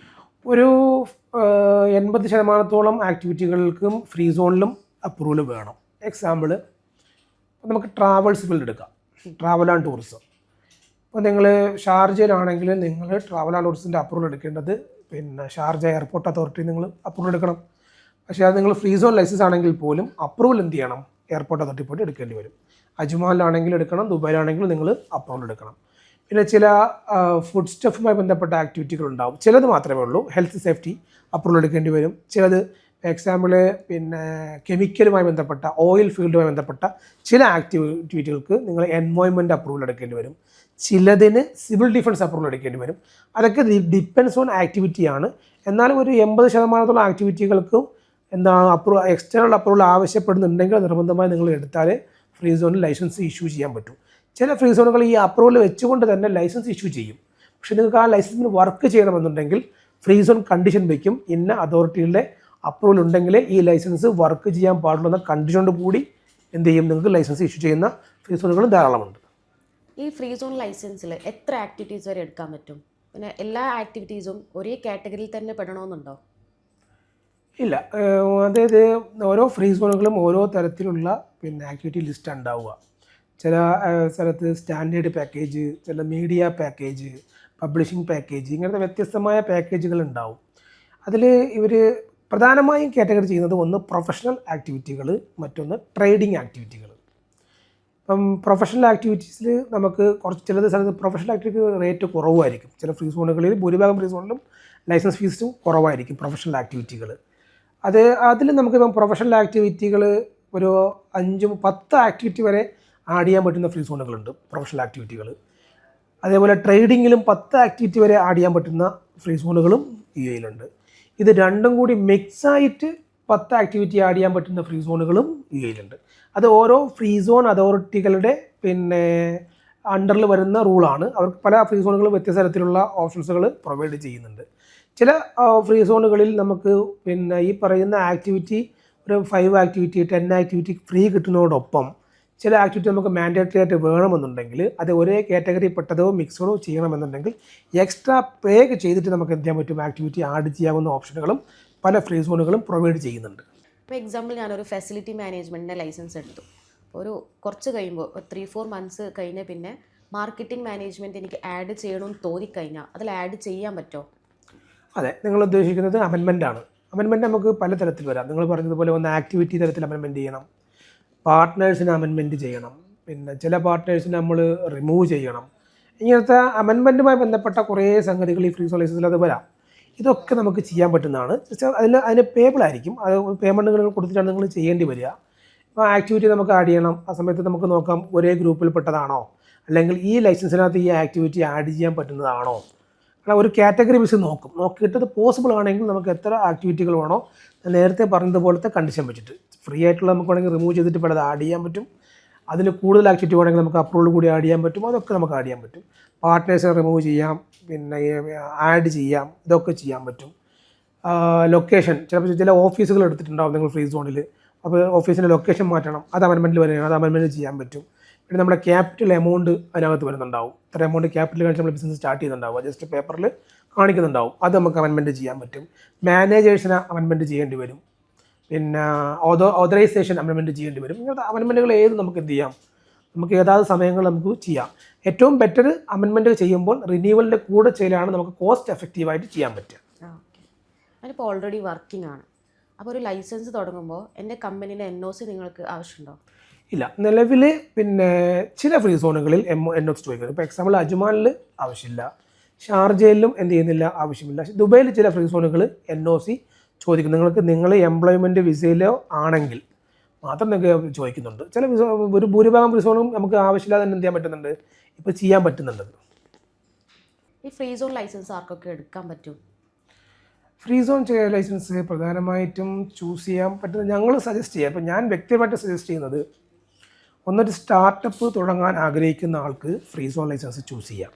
ഒരു 80% ആക്ടിവിറ്റികൾക്കും ഫ്രീ സോണിലും അപ്രൂവൽ വേണം. എക്സാമ്പിൾ നമുക്ക് ട്രാവൽസ് ഫീൽഡ് എടുക്കാം, ട്രാവൽ ആൻഡ് ടൂറിസം. അപ്പോൾ നിങ്ങൾ ഷാർജയിലാണെങ്കിൽ നിങ്ങൾ ട്രാവൽ ആൻഡ് ടൂറിസത്തിൻ്റെ അപ്രൂവൽ എടുക്കേണ്ടത് പിന്നെ ഷാർജ എയർപോർട്ട് അതോറിറ്റി നിങ്ങൾ അപ്രൂവൽ എടുക്കണം. പക്ഷേ അത് നിങ്ങൾ ഫ്രീ സോൺ ലൈസൻസ് ആണെങ്കിൽ പോലും അപ്രൂവൽ എന്ത് ചെയ്യണം, എയർപോർട്ട് അതോറിറ്റി പോയിട്ട് എടുക്കേണ്ടി വരും. അജ്മാനിലാണെങ്കിലും എടുക്കണം, ദുബായിലാണെങ്കിലും നിങ്ങൾ അപ്രൂവൽ എടുക്കണം. പിന്നെ ചില ഫുഡ് സ്റ്റഫുമായി ബന്ധപ്പെട്ട ആക്ടിവിറ്റികൾ ഉണ്ടാവും, ചിലത് മാത്രമേ ഉള്ളൂ ഹെൽത്ത് സേഫ്റ്റി അപ്രൂവൽ എടുക്കേണ്ടി വരും. ചിലത് എക്സാമ്പിൾ പിന്നെ കെമിക്കലുമായി ബന്ധപ്പെട്ട ഓയിൽ ഫീൽഡുമായി ബന്ധപ്പെട്ട ചില ആക്ടിവിറ്റികൾക്ക് നിങ്ങൾ എൻവയോൺമെൻറ്റ് അപ്രൂവൽ എടുക്കേണ്ടി വരും. ചിലതിന് സിവിൽ ഡിഫൻസ് അപ്രൂവൽ എടുക്കേണ്ടി വരും. അതൊക്കെ ഡിപ്പെൻസ് ഓൺ ആക്ടിവിറ്റിയാണ്. എന്നാലും ഒരു 80% ആക്ടിവിറ്റികൾക്കും എക്സ്റ്റേണൽ അപ്രൂവൽ ആവശ്യപ്പെടുന്നുണ്ടെങ്കിൽ നിർബന്ധമായി നിങ്ങൾ എടുത്താലേ ഫ്രീ സോണിൽ ലൈസൻസ് ഇഷ്യൂ ചെയ്യാൻ പറ്റും. ചില ഫ്രീ സോണുകൾ ഈ അപ്രൂവൽ വെച്ചുകൊണ്ട് തന്നെ ലൈസൻസ് ഇഷ്യൂ ചെയ്യും. പക്ഷേ നിങ്ങൾക്ക് ആ ലൈസൻസിന് വർക്ക് ചെയ്യണമെന്നുണ്ടെങ്കിൽ ഫ്രീ സോൺ കണ്ടീഷൻ വയ്ക്കും, ഇന്ന അതോറിറ്റിയുടെ അപ്രൂവൽ ഉണ്ടെങ്കിൽ ഈ ലൈസൻസ് വർക്ക് ചെയ്യാൻ പാടുള്ളൂ എന്ന കണ്ടീഷനോട് കൂടി എന്ത് ചെയ്യും, നിങ്ങൾക്ക് ലൈസൻസ് ഇഷ്യൂ ചെയ്യുന്ന ഫ്രീ സോണുകളും ധാരാളമുണ്ട്. ഈ ഫ്രീ സോൺ ലൈസൻസിൽ എത്ര ആക്ടിവിറ്റീസ് വരെ എടുക്കാൻ പറ്റും? പിന്നെ എല്ലാ ആക്ടിവിറ്റീസും ഒരേ കാറ്റഗറിയിൽ തന്നെ പെടണമെന്നുണ്ടോ? ഇല്ല, അതായത് ഓരോ ഫ്രീ സോണുകളും ഓരോ തരത്തിലുള്ള പിന്നെ ആക്ടിവിറ്റി ലിസ്റ്റ് ഉണ്ടാവുക. ചില സ്ഥലത്ത് സ്റ്റാൻഡേർഡ് പാക്കേജ്, ചില മീഡിയ പാക്കേജ്, പബ്ലിഷിംഗ് പാക്കേജ്, ഇങ്ങനത്തെ വ്യത്യസ്തമായ പാക്കേജുകൾ ഉണ്ടാവും. അതിൽ ഇവർ പ്രധാനമായും കാറ്റഗറി ചെയ്യുന്നത് ഒന്ന് പ്രൊഫഷണൽ ആക്ടിവിറ്റികൾ, മറ്റൊന്ന് ട്രേഡിംഗ് ആക്ടിവിറ്റികൾ. ഇപ്പം പ്രൊഫഷണൽ ആക്ടിവിറ്റീസിൽ നമുക്ക് ചില സ്ഥലത്ത് പ്രൊഫഷണൽ ആക്ടിവിറ്റി റേറ്റ് കുറവായിരിക്കും. ചില ഫ്രീ സോണുകളിൽ ഭൂരിഭാഗം ഫ്രീ സോണിലും ലൈസൻസ് ഫീസും കുറവായിരിക്കും പ്രൊഫഷണൽ ആക്ടിവിറ്റികൾ. അതിൽ നമുക്കിപ്പം പ്രൊഫഷണൽ ആക്ടിവിറ്റികൾ ഒരു 5-10 ആക്ടിവിറ്റി വരെ ആഡ് ചെയ്യാൻ പറ്റുന്ന ഫ്രീ സോണുകളുണ്ട് പ്രൊഫഷണൽ ആക്ടിവിറ്റികൾ. അതേപോലെ ട്രേഡിങ്ങിലും 10 ആക്ടിവിറ്റി വരെ ആഡ് ചെയ്യാൻ പറ്റുന്ന ഫ്രീ സോണുകളും UAE-യിലുണ്ട്. ഇത് രണ്ടും കൂടി മിക്സായിട്ട് 10 ആക്ടിവിറ്റി ആഡ് ചെയ്യാൻ പറ്റുന്ന ഫ്രീ സോണുകളും UAE-യിലുണ്ട്. അത് ഓരോ ഫ്രീ സോൺ അതോറിറ്റികളുടെ പിന്നെ അണ്ടറിൽ വരുന്ന റൂളാണ്. അവർക്ക് പല ഫ്രീ സോണുകളും വ്യത്യസ്ത തരത്തിലുള്ള ഓപ്ഷൻസുകൾ പ്രൊവൈഡ് ചെയ്യുന്നുണ്ട്. ചില ഫ്രീ സോണുകളിൽ നമുക്ക് പിന്നെ ഈ പറയുന്ന ആക്ടിവിറ്റി ഒരു 5 ആക്ടിവിറ്റി 10 ആക്ടിവിറ്റി ഫ്രീ കിട്ടുന്നതോടൊപ്പം ചില ആക്ടിവിറ്റി നമുക്ക് മാൻഡേറ്ററി ആയിട്ട് വേണമെന്നുണ്ടെങ്കിൽ അത് ഒരേ കാറ്റഗറി പെട്ടതോ മിക്സഡോ ചെയ്യണമെന്നുണ്ടെങ്കിൽ എക്സ്ട്രാ പേ ചെയ്തിട്ട് നമുക്ക് എന്ത് ചെയ്യാൻ പറ്റും, ആക്ടിവിറ്റി ആഡ് ചെയ്യാവുന്ന ഓപ്ഷനുകളും പല ഫ്രീ സോണുകളും പ്രൊവൈഡ് ചെയ്യുന്നുണ്ട്. ഇപ്പോൾ എക്സാമ്പിൾ ഞാനൊരു ഫെസിലിറ്റി മാനേജ്മെൻറ്റിൻ്റെ ലൈസൻസ് എടുത്തു. കുറച്ച് കഴിയുമ്പോൾ 3-4 മന്ത്സ് കഴിഞ്ഞ പിന്നെ മാർക്കറ്റിംഗ് മാനേജ്മെൻറ്റ് എനിക്ക് ആഡ് ചെയ്യണമെന്ന് തോന്നിക്കഴിഞ്ഞാൽ അതിൽ ആഡ് ചെയ്യാൻ പറ്റുമോ? അതെ, നിങ്ങൾ ഉദ്ദേശിക്കുന്നത് അമെൻമെൻ്റ് ആണ്. അമെൻമെൻറ്റ് നമുക്ക് പല തരത്തിൽ വരാം. നിങ്ങൾ പറഞ്ഞതുപോലെ ഒന്ന് ആക്ടിവിറ്റി തരത്തിൽ അമെൻമെൻറ്റ് ചെയ്യണം, പാർട്ട്നേഴ്സിന് അമെൻമെൻറ്റ് ചെയ്യണം, പിന്നെ ചില പാർട്ട്നേഴ്സിന് നമ്മൾ റിമൂവ് ചെയ്യണം. ഇങ്ങനത്തെ അമെൻമെൻറ്റുമായി ബന്ധപ്പെട്ട കുറേ സംഗതികൾ ഈ ഫ്രീ സോൺ ലൈസൻസിൽ അത് വരാം. ഇതൊക്കെ നമുക്ക് ചെയ്യാൻ പറ്റുന്നതാണ്. അതിന് പേബിൾ ആയിരിക്കും, അത് പേയ്മെൻറ്റുകൾ കൊടുത്തിട്ടാണ് നിങ്ങൾ ചെയ്യേണ്ടി വരിക. ഇപ്പോൾ ആക്ടിവിറ്റി നമുക്ക് ആഡ് ചെയ്യണം, ആ സമയത്ത് നമുക്ക് നോക്കാം ഒരേ ഗ്രൂപ്പിൽ പെട്ടതാണോ, അല്ലെങ്കിൽ ഈ ലൈസൻസിനകത്ത് ഈ ആക്ടിവിറ്റി ആഡ് ചെയ്യാൻ പറ്റുന്നതാണോ. കാരണം ഒരു കാറ്റഗറി ബേസ് നോക്കിയിട്ട് അത് പോസിബിൾ ആണെങ്കിൽ നമുക്ക് എത്ര ആക്ടിവിറ്റികൾ വേണോ നേരത്തെ പറഞ്ഞതുപോലത്തെ കണ്ടീഷൻ വെച്ചിട്ട് ഫ്രീ ആയിട്ടുള്ള നമുക്ക് വേണമെങ്കിൽ റിമൂവ് ചെയ്തിട്ട് പലത് ആഡ് ചെയ്യാൻ പറ്റും. അതിൽ കൂടുതൽ ആക്ടിവിറ്റി വേണമെങ്കിൽ നമുക്ക് അപ്രൂവൽ കൂടി ആഡ് ചെയ്യാൻ പറ്റും. അതൊക്കെ നമുക്ക് ആഡ് ചെയ്യാൻ പറ്റും. പാർട്ട്നേഴ്സിനെ റിമൂവ് ചെയ്യാം, പിന്നെ ആഡ് ചെയ്യാം, ഇതൊക്കെ ചെയ്യാൻ പറ്റും. ലൊക്കേഷൻ ചിലപ്പോൾ ചില ഓഫീസുകൾ എടുത്തിട്ടുണ്ടാവും നിങ്ങൾ ഫ്രീ സോണിൽ, അപ്പോൾ ഓഫീസിൻ്റെ ലൊക്കേഷൻ മാറ്റണം, അത് അമെൻമെൻറ്റിൽ വരികയാണ്, അത് അമെൻമെൻറ്റ് ചെയ്യാൻ പറ്റും. പിന്നെ നമ്മുടെ ക്യാപിറ്റൽ എമൗണ്ട് അതിനകത്ത് വരുന്നുണ്ടാവും, ഇത്ര എമൗണ്ട് ക്യാപിറ്റൽ കാണിച്ച് നമ്മൾ ബിസിനസ് സ്റ്റാർട്ട് ചെയ്യുന്നുണ്ടാവും, ജസ്റ്റ് പേപ്പറിൽ കാണിക്കുന്നുണ്ടാവും, അത് നമുക്ക് അമെൻമെൻറ്റ് ചെയ്യാൻ പറ്റും. മാനേജേഴ്സിനെ അമെൻമെൻറ്റ് ചെയ്യേണ്ടി വരും, പിന്നെ ഓതറൈസേഷൻ അമെൻമെൻറ്റ് ചെയ്യേണ്ടി വരും. ഇങ്ങനത്തെ അമെൻമെൻറ്റുകൾ ഏത് നമുക്ക് എന്ത് ചെയ്യാം, നമുക്ക് ഏതാത് സമയങ്ങൾ നമുക്ക് ചെയ്യാം. ഏറ്റവും ബെറ്റർ അമെൻമെൻറ്റ് ചെയ്യുമ്പോൾ റിന്യൂവലിൻ്റെ കൂടെ ചെയ്യലാണ് നമുക്ക് കോസ്റ്റ് എഫക്റ്റീവായിട്ട് ചെയ്യാൻ പറ്റുക. ഞാനിപ്പോൾ ഓൾറെഡി വർക്കിംഗ് ആണ്, അപ്പോൾ ഒരു ലൈസൻസ് തുടങ്ങുമ്പോൾ എൻ്റെ കമ്പനീൻ്റെ NOC നിങ്ങൾക്ക് ആവശ്യമുണ്ടോ? ഇല്ല, നിലവിൽ പിന്നെ ചില ഫ്രീ സോണുകളിൽ NOC ചോദിക്കുന്നത്. ഇപ്പോൾ എക്സാമ്പിൾ അജ്മാനിൽ ആവശ്യമില്ല, ഷാർജയിലും എന്ത് ചെയ്യുന്നില്ല, ആവശ്യമില്ല. ദുബൈയിൽ ചില ഫ്രീ സോണുകൾ NOC ചോദിക്കും. നിങ്ങൾ എംപ്ലോയ്മെൻറ്റ് വിസയിലോ ആണെങ്കിൽ മാത്രം നിങ്ങൾക്ക് ചോദിക്കുന്നുണ്ട്. ചില ഒരു ഭൂരിഭാഗം ഫ്രീ സോണും നമുക്ക് ആവശ്യമില്ലാതെ തന്നെ എന്ത് ചെയ്യാൻ പറ്റുന്നുണ്ട്, ഇപ്പോൾ ചെയ്യാൻ പറ്റുന്നുണ്ട്. ഈ ഫ്രീ സോൺ ലൈസൻസ് ആർക്കൊക്കെ എടുക്കാൻ പറ്റും? ഫ്രീ സോൺ ലൈസൻസ് പ്രധാനമായിട്ടും ചൂസ് ചെയ്യാൻ പറ്റുന്നത് ഞങ്ങൾ സജസ്റ്റ് ചെയ്യാം. ഇപ്പോൾ ഞാൻ വ്യക്തിപരമായിട്ട് സജസ്റ്റ് ചെയ്യുന്നത്, ഒന്നൊരു സ്റ്റാർട്ടപ്പ് തുടങ്ങാൻ ആഗ്രഹിക്കുന്ന ആൾക്ക് ഫ്രീ സോൺ ലൈസൻസ് ചൂസ് ചെയ്യാം.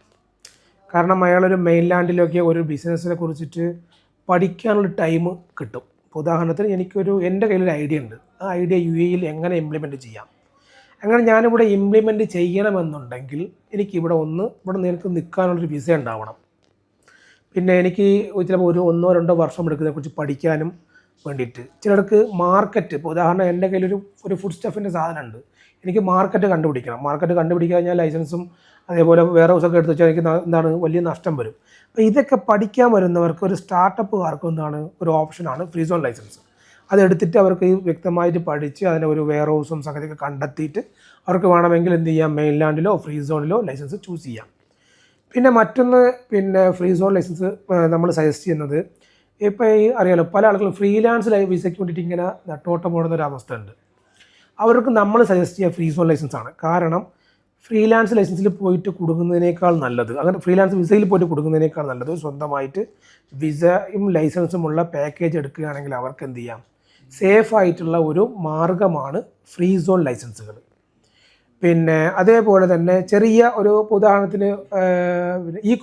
കാരണം അയാളൊരു മെയിൻലാൻഡിലൊക്കെ ഒരു ബിസിനസ്സിനെ കുറിച്ചിട്ട് പഠിക്കാനുള്ള ടൈം കിട്ടും. ഇപ്പോൾ ഉദാഹരണത്തിന് എൻ്റെ കയ്യിലൊരു ഐഡിയ ഉണ്ട്. ആ ഐഡിയ UAE എങ്ങനെ ഇംപ്ലിമെൻറ്റ് ചെയ്യാം. അങ്ങനെ ഞാനിവിടെ ഇംപ്ലിമെൻറ്റ് ചെയ്യണമെന്നുണ്ടെങ്കിൽ ഇവിടെ നിനക്ക് നിൽക്കാനുള്ളൊരു വിസ ഉണ്ടാവണം. പിന്നെ എനിക്ക് ചിലപ്പോൾ 1-2 വർഷം എടുക്കുന്നതിനെക്കുറിച്ച് പഠിക്കാനും വേണ്ടിയിട്ട്. ചിലർക്ക് മാർക്കറ്റ്, ഇപ്പോൾ ഉദാഹരണം എൻ്റെ കയ്യിലൊരു ഫുഡ് സ്റ്റഫിൻ്റെ സാധനമുണ്ട്, എനിക്ക് മാർക്കറ്റ് കണ്ടുപിടിക്കണം. മാർക്കറ്റ് കണ്ടുപിടിക്കാൻ ഞാൻ ലൈസൻസും അതേപോലെ വേറെ ദിവസമൊക്കെ എടുത്ത് വെച്ചാൽ എനിക്ക് വലിയ നഷ്ടം വരും. അപ്പോൾ ഇതൊക്കെ പഠിക്കാൻ വരുന്നവർക്ക്, ഒരു സ്റ്റാർട്ടപ്പുകാർക്ക് ഒരു ഓപ്ഷനാണ് ഫ്രീ സോൺ ലൈസൻസ്. അതെടുത്തിട്ട് അവർക്ക് വ്യക്തമായിട്ട് പഠിച്ച് അതിൻ്റെ ഒരു വെയർ ഹൗസും സംഗതിയൊക്കെ കണ്ടെത്തിയിട്ട് അവർക്ക് വേണമെങ്കിൽ എന്ത് ചെയ്യാം, മെയിൻലാൻഡിലോ ഫ്രീ സോണിലോ ലൈസൻസ് ചൂസ് ചെയ്യാം. പിന്നെ മറ്റൊന്ന്, ഫ്രീ സോൺ ലൈസൻസ് നമ്മൾ സജസ്റ്റ് ചെയ്യുന്നത്, ഇപ്പോൾ അറിയാലോ പല ആളുകളും ഫ്രീലാൻസ് വിസയ്ക്ക് വേണ്ടിയിട്ട് ഇങ്ങനെ നെട്ടോട്ടം ഓടുന്ന ഒരു അവസ്ഥ ഉണ്ട്. അവർക്ക് നമ്മൾ സജസ്റ്റ് ചെയ്യുക ഫ്രീ സോൺ ലൈസൻസാണ്. കാരണം ഫ്രീലാൻസ് ലൈസൻസിൽ പോയിട്ട് കൊടുക്കുന്നതിനേക്കാൾ നല്ലത്, അങ്ങനെ ഫ്രീലാൻസ് വിസയിൽ പോയിട്ട് കൊടുക്കുന്നതിനേക്കാൾ നല്ലത് സ്വന്തമായിട്ട് വിസയും ലൈസൻസുമുള്ള പാക്കേജ് എടുക്കുകയാണെങ്കിൽ അവർക്ക് എന്ത് ചെയ്യാം, സേഫായിട്ടുള്ള ഒരു മാർഗമാണ് ഫ്രീ സോൺ ലൈസൻസുകൾ. പിന്നെ അതേപോലെ തന്നെ ചെറിയ ഒരു ഉദാഹരണത്തിന്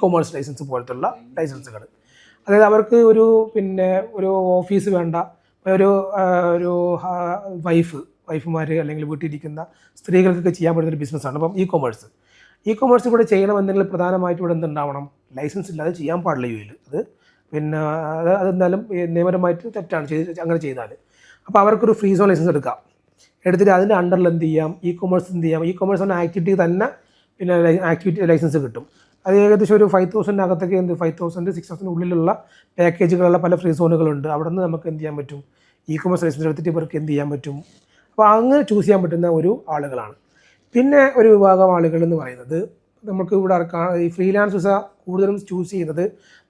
കൊമേഴ്സ് ലൈസൻസ് പോലത്തുള്ള ലൈസൻസുകൾ, അതായത് അവർക്ക് ഒരു ഓഫീസ് വേണ്ട, ഒരു വൈഫുമാർ അല്ലെങ്കിൽ വീട്ടിലിരിക്കുന്ന സ്ത്രീകൾക്കൊക്കെ ചെയ്യാൻ പറ്റുന്നൊരു ബിസിനസ്സാണ് അപ്പം കൊമേഴ്സ് ഇവിടെ ചെയ്യണമെന്നെങ്കിൽ പ്രധാനമായിട്ടും ഇവിടെ എന്തുണ്ടാവണം, ലൈസൻസ് ഇല്ലാതെ ചെയ്യാൻ പാടില്ല UAE. അതെന്തായാലും നിയമപരമായിട്ട് തെറ്റാണ് അങ്ങനെ ചെയ്താൽ. അപ്പോൾ അവർക്കൊരു ഫ്രീ സോൺ ലൈസൻസ് എടുത്തിട്ട് അതിൻ്റെ അണ്ടറിൽ എന്ത് ചെയ്യാം, കൊമേഴ്സ് എന്ന ആക്ടിവിറ്റി തന്നെ ആക്ടിവിറ്റി ലൈസൻസ് കിട്ടും. അത് ഏകദേശം ഒരു 5,000 അകത്തൊക്കെ 5,000 6,000 ഉള്ളിലുള്ള പാക്കേജുകളുള്ള പല ഫ്രീ സോണുകളുണ്ട്. അവിടെ നിന്ന് നമുക്ക് എന്ത് ചെയ്യാൻ പറ്റും, കൊമേഴ്സ് ലൈസൻസ് എടുത്തിട്ട് ഇവർക്ക് എന്ത് ചെയ്യാൻ പറ്റും. അപ്പോൾ അങ്ങനെ ചൂസ് ചെയ്യാൻ പറ്റുന്ന ആളുകളാണ്. പിന്നെ ഒരു വിഭാഗം ആളുകൾ എന്ന് പറയുന്നത്, നമുക്ക് ഇവിടെ ഈ ഫ്രീലാൻസ് വിസ കൂടുതലും ചൂസ് ചെയ്യുന്നത്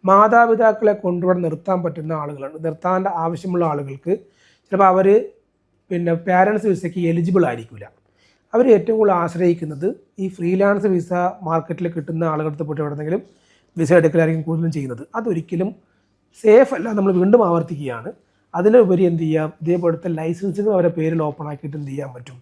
മാതാപിതാക്കളെ കൊണ്ടുവിടെ നിർത്താൻ പറ്റുന്ന ആളുകളാണ്. നിർത്താൻ ആവശ്യമുള്ള ആളുകൾക്ക് ചിലപ്പോൾ അവർ പാരൻസ് വിസയ്ക്ക് എലിജിബിൾ ആയിരിക്കില്ല. അവർ ഏറ്റവും കൂടുതൽ ആശ്രയിക്കുന്നത് ഈ ഫ്രീലാൻസ് വിസ മാർക്കറ്റിൽ കിട്ടുന്ന ആളുകളടുത്ത് പോയിട്ട് എവിടെയെങ്കിലും വിസ എടുക്കലായിരിക്കും കൂടുതലും ചെയ്യുന്നത്. അതൊരിക്കലും സേഫ് അല്ല. നമ്മൾ വീണ്ടും ആവർത്തിക്കുകയാണ്. അതിലുപരി എന്ത് ചെയ്യാം, ഇതേപോലത്തെ ലൈസൻസുകൾ അവരുടെ പേരിൽ ഓപ്പൺ ആക്കിയിട്ട് എന്ത് ചെയ്യാൻ പറ്റും,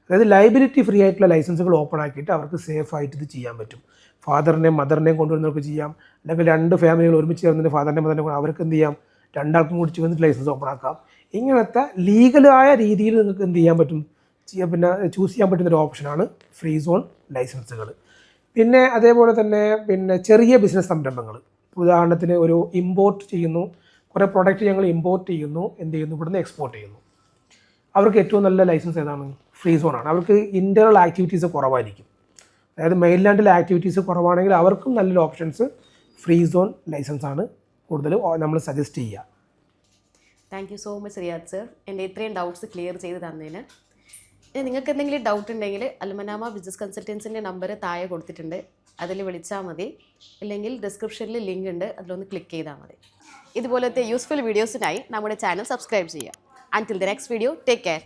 അതായത് ലൈബിലിറ്റി ഫ്രീ ആയിട്ടുള്ള ലൈസൻസുകൾ ഓപ്പൺ ആക്കിയിട്ട് അവർക്ക് സേഫായിട്ട് ഇത് ചെയ്യാൻ പറ്റും. ഫാദറിനെയും മദറിനെയും കൊണ്ടുവരുന്നവർക്ക് ചെയ്യാം, അല്ലെങ്കിൽ 2 ഫാമിലികൾ ഒരുമിച്ച് ചേർന്നിട്ട് ഫാദറിനെയും മദറിനെയും അവർക്ക് എന്ത് ചെയ്യാം, 2 ആൾക്കും കൂടി ചേർന്നിട്ട് ലൈസൻസ് ഓപ്പൺ ആക്കാം. ഇങ്ങനത്തെ ലീഗലായ രീതിയിൽ നിങ്ങൾക്ക് എന്ത് ചെയ്യാൻ പറ്റും, ചൂസ് ചെയ്യാൻ പറ്റുന്നൊരു ഓപ്ഷനാണ് ഫ്രീ സോൺ ലൈസൻസുകൾ. പിന്നെ അതേപോലെ തന്നെ ചെറിയ ബിസിനസ് സംരംഭങ്ങൾ, ഉദാഹരണത്തിന് ഒരു ഇമ്പോർട്ട് ചെയ്യുന്നു, കുറേ പ്രോഡക്റ്റ് ഞങ്ങൾ ഇമ്പോർട്ട് ചെയ്യുന്നു, എന്ത് ചെയ്യുന്നു, ഇവിടുന്ന് എക്സ്പോർട്ട് ചെയ്യുന്നു. അവർക്ക് ഏറ്റവും നല്ല ലൈസൻസ് ഏതാണ്, ഫ്രീ സോണാണ്. അവർക്ക് ഇൻറ്റേർണൽ ആക്ടിവിറ്റീസ് കുറവായിരിക്കും. അതായത് മെയിൻലാൻഡിലെ ആക്ടിവിറ്റീസ് കുറവാണെങ്കിൽ അവർക്കും നല്ലൊരു ഓപ്ഷൻസ് ഫ്രീ സോൺ ലൈസൻസാണ് കൂടുതൽ നമ്മൾ സജസ്റ്റ് ചെയ്യുക. Thank you so much Riyadh sir, എൻ്റെ ഇത്രയും ഡൗട്ട്സ് ക്ലിയർ ചെയ്ത് തന്നതിന്. നിങ്ങൾക്ക് എന്തെങ്കിലും ഡൗട്ട് ഉണ്ടെങ്കിൽ അൽമനാമ ബിസിനസ് കൺസൾട്ടൻസിൻ്റെ നമ്പർ താഴെ കൊടുത്തിട്ടുണ്ട്, അതിൽ വിളിച്ചാൽ മതി. അല്ലെങ്കിൽ ഡിസ്ക്രിപ്ഷനിൽ ലിങ്ക് ഉണ്ട്, അതിലൊന്ന് ക്ലിക്ക് ചെയ്താൽ മതി. ഇതുപോലത്തെ യൂസ്ഫുൾ വീഡിയോസിനായി നമ്മുടെ ചാനൽ സബ്സ്ക്രൈബ് ചെയ്യുക. Until the next video, take care.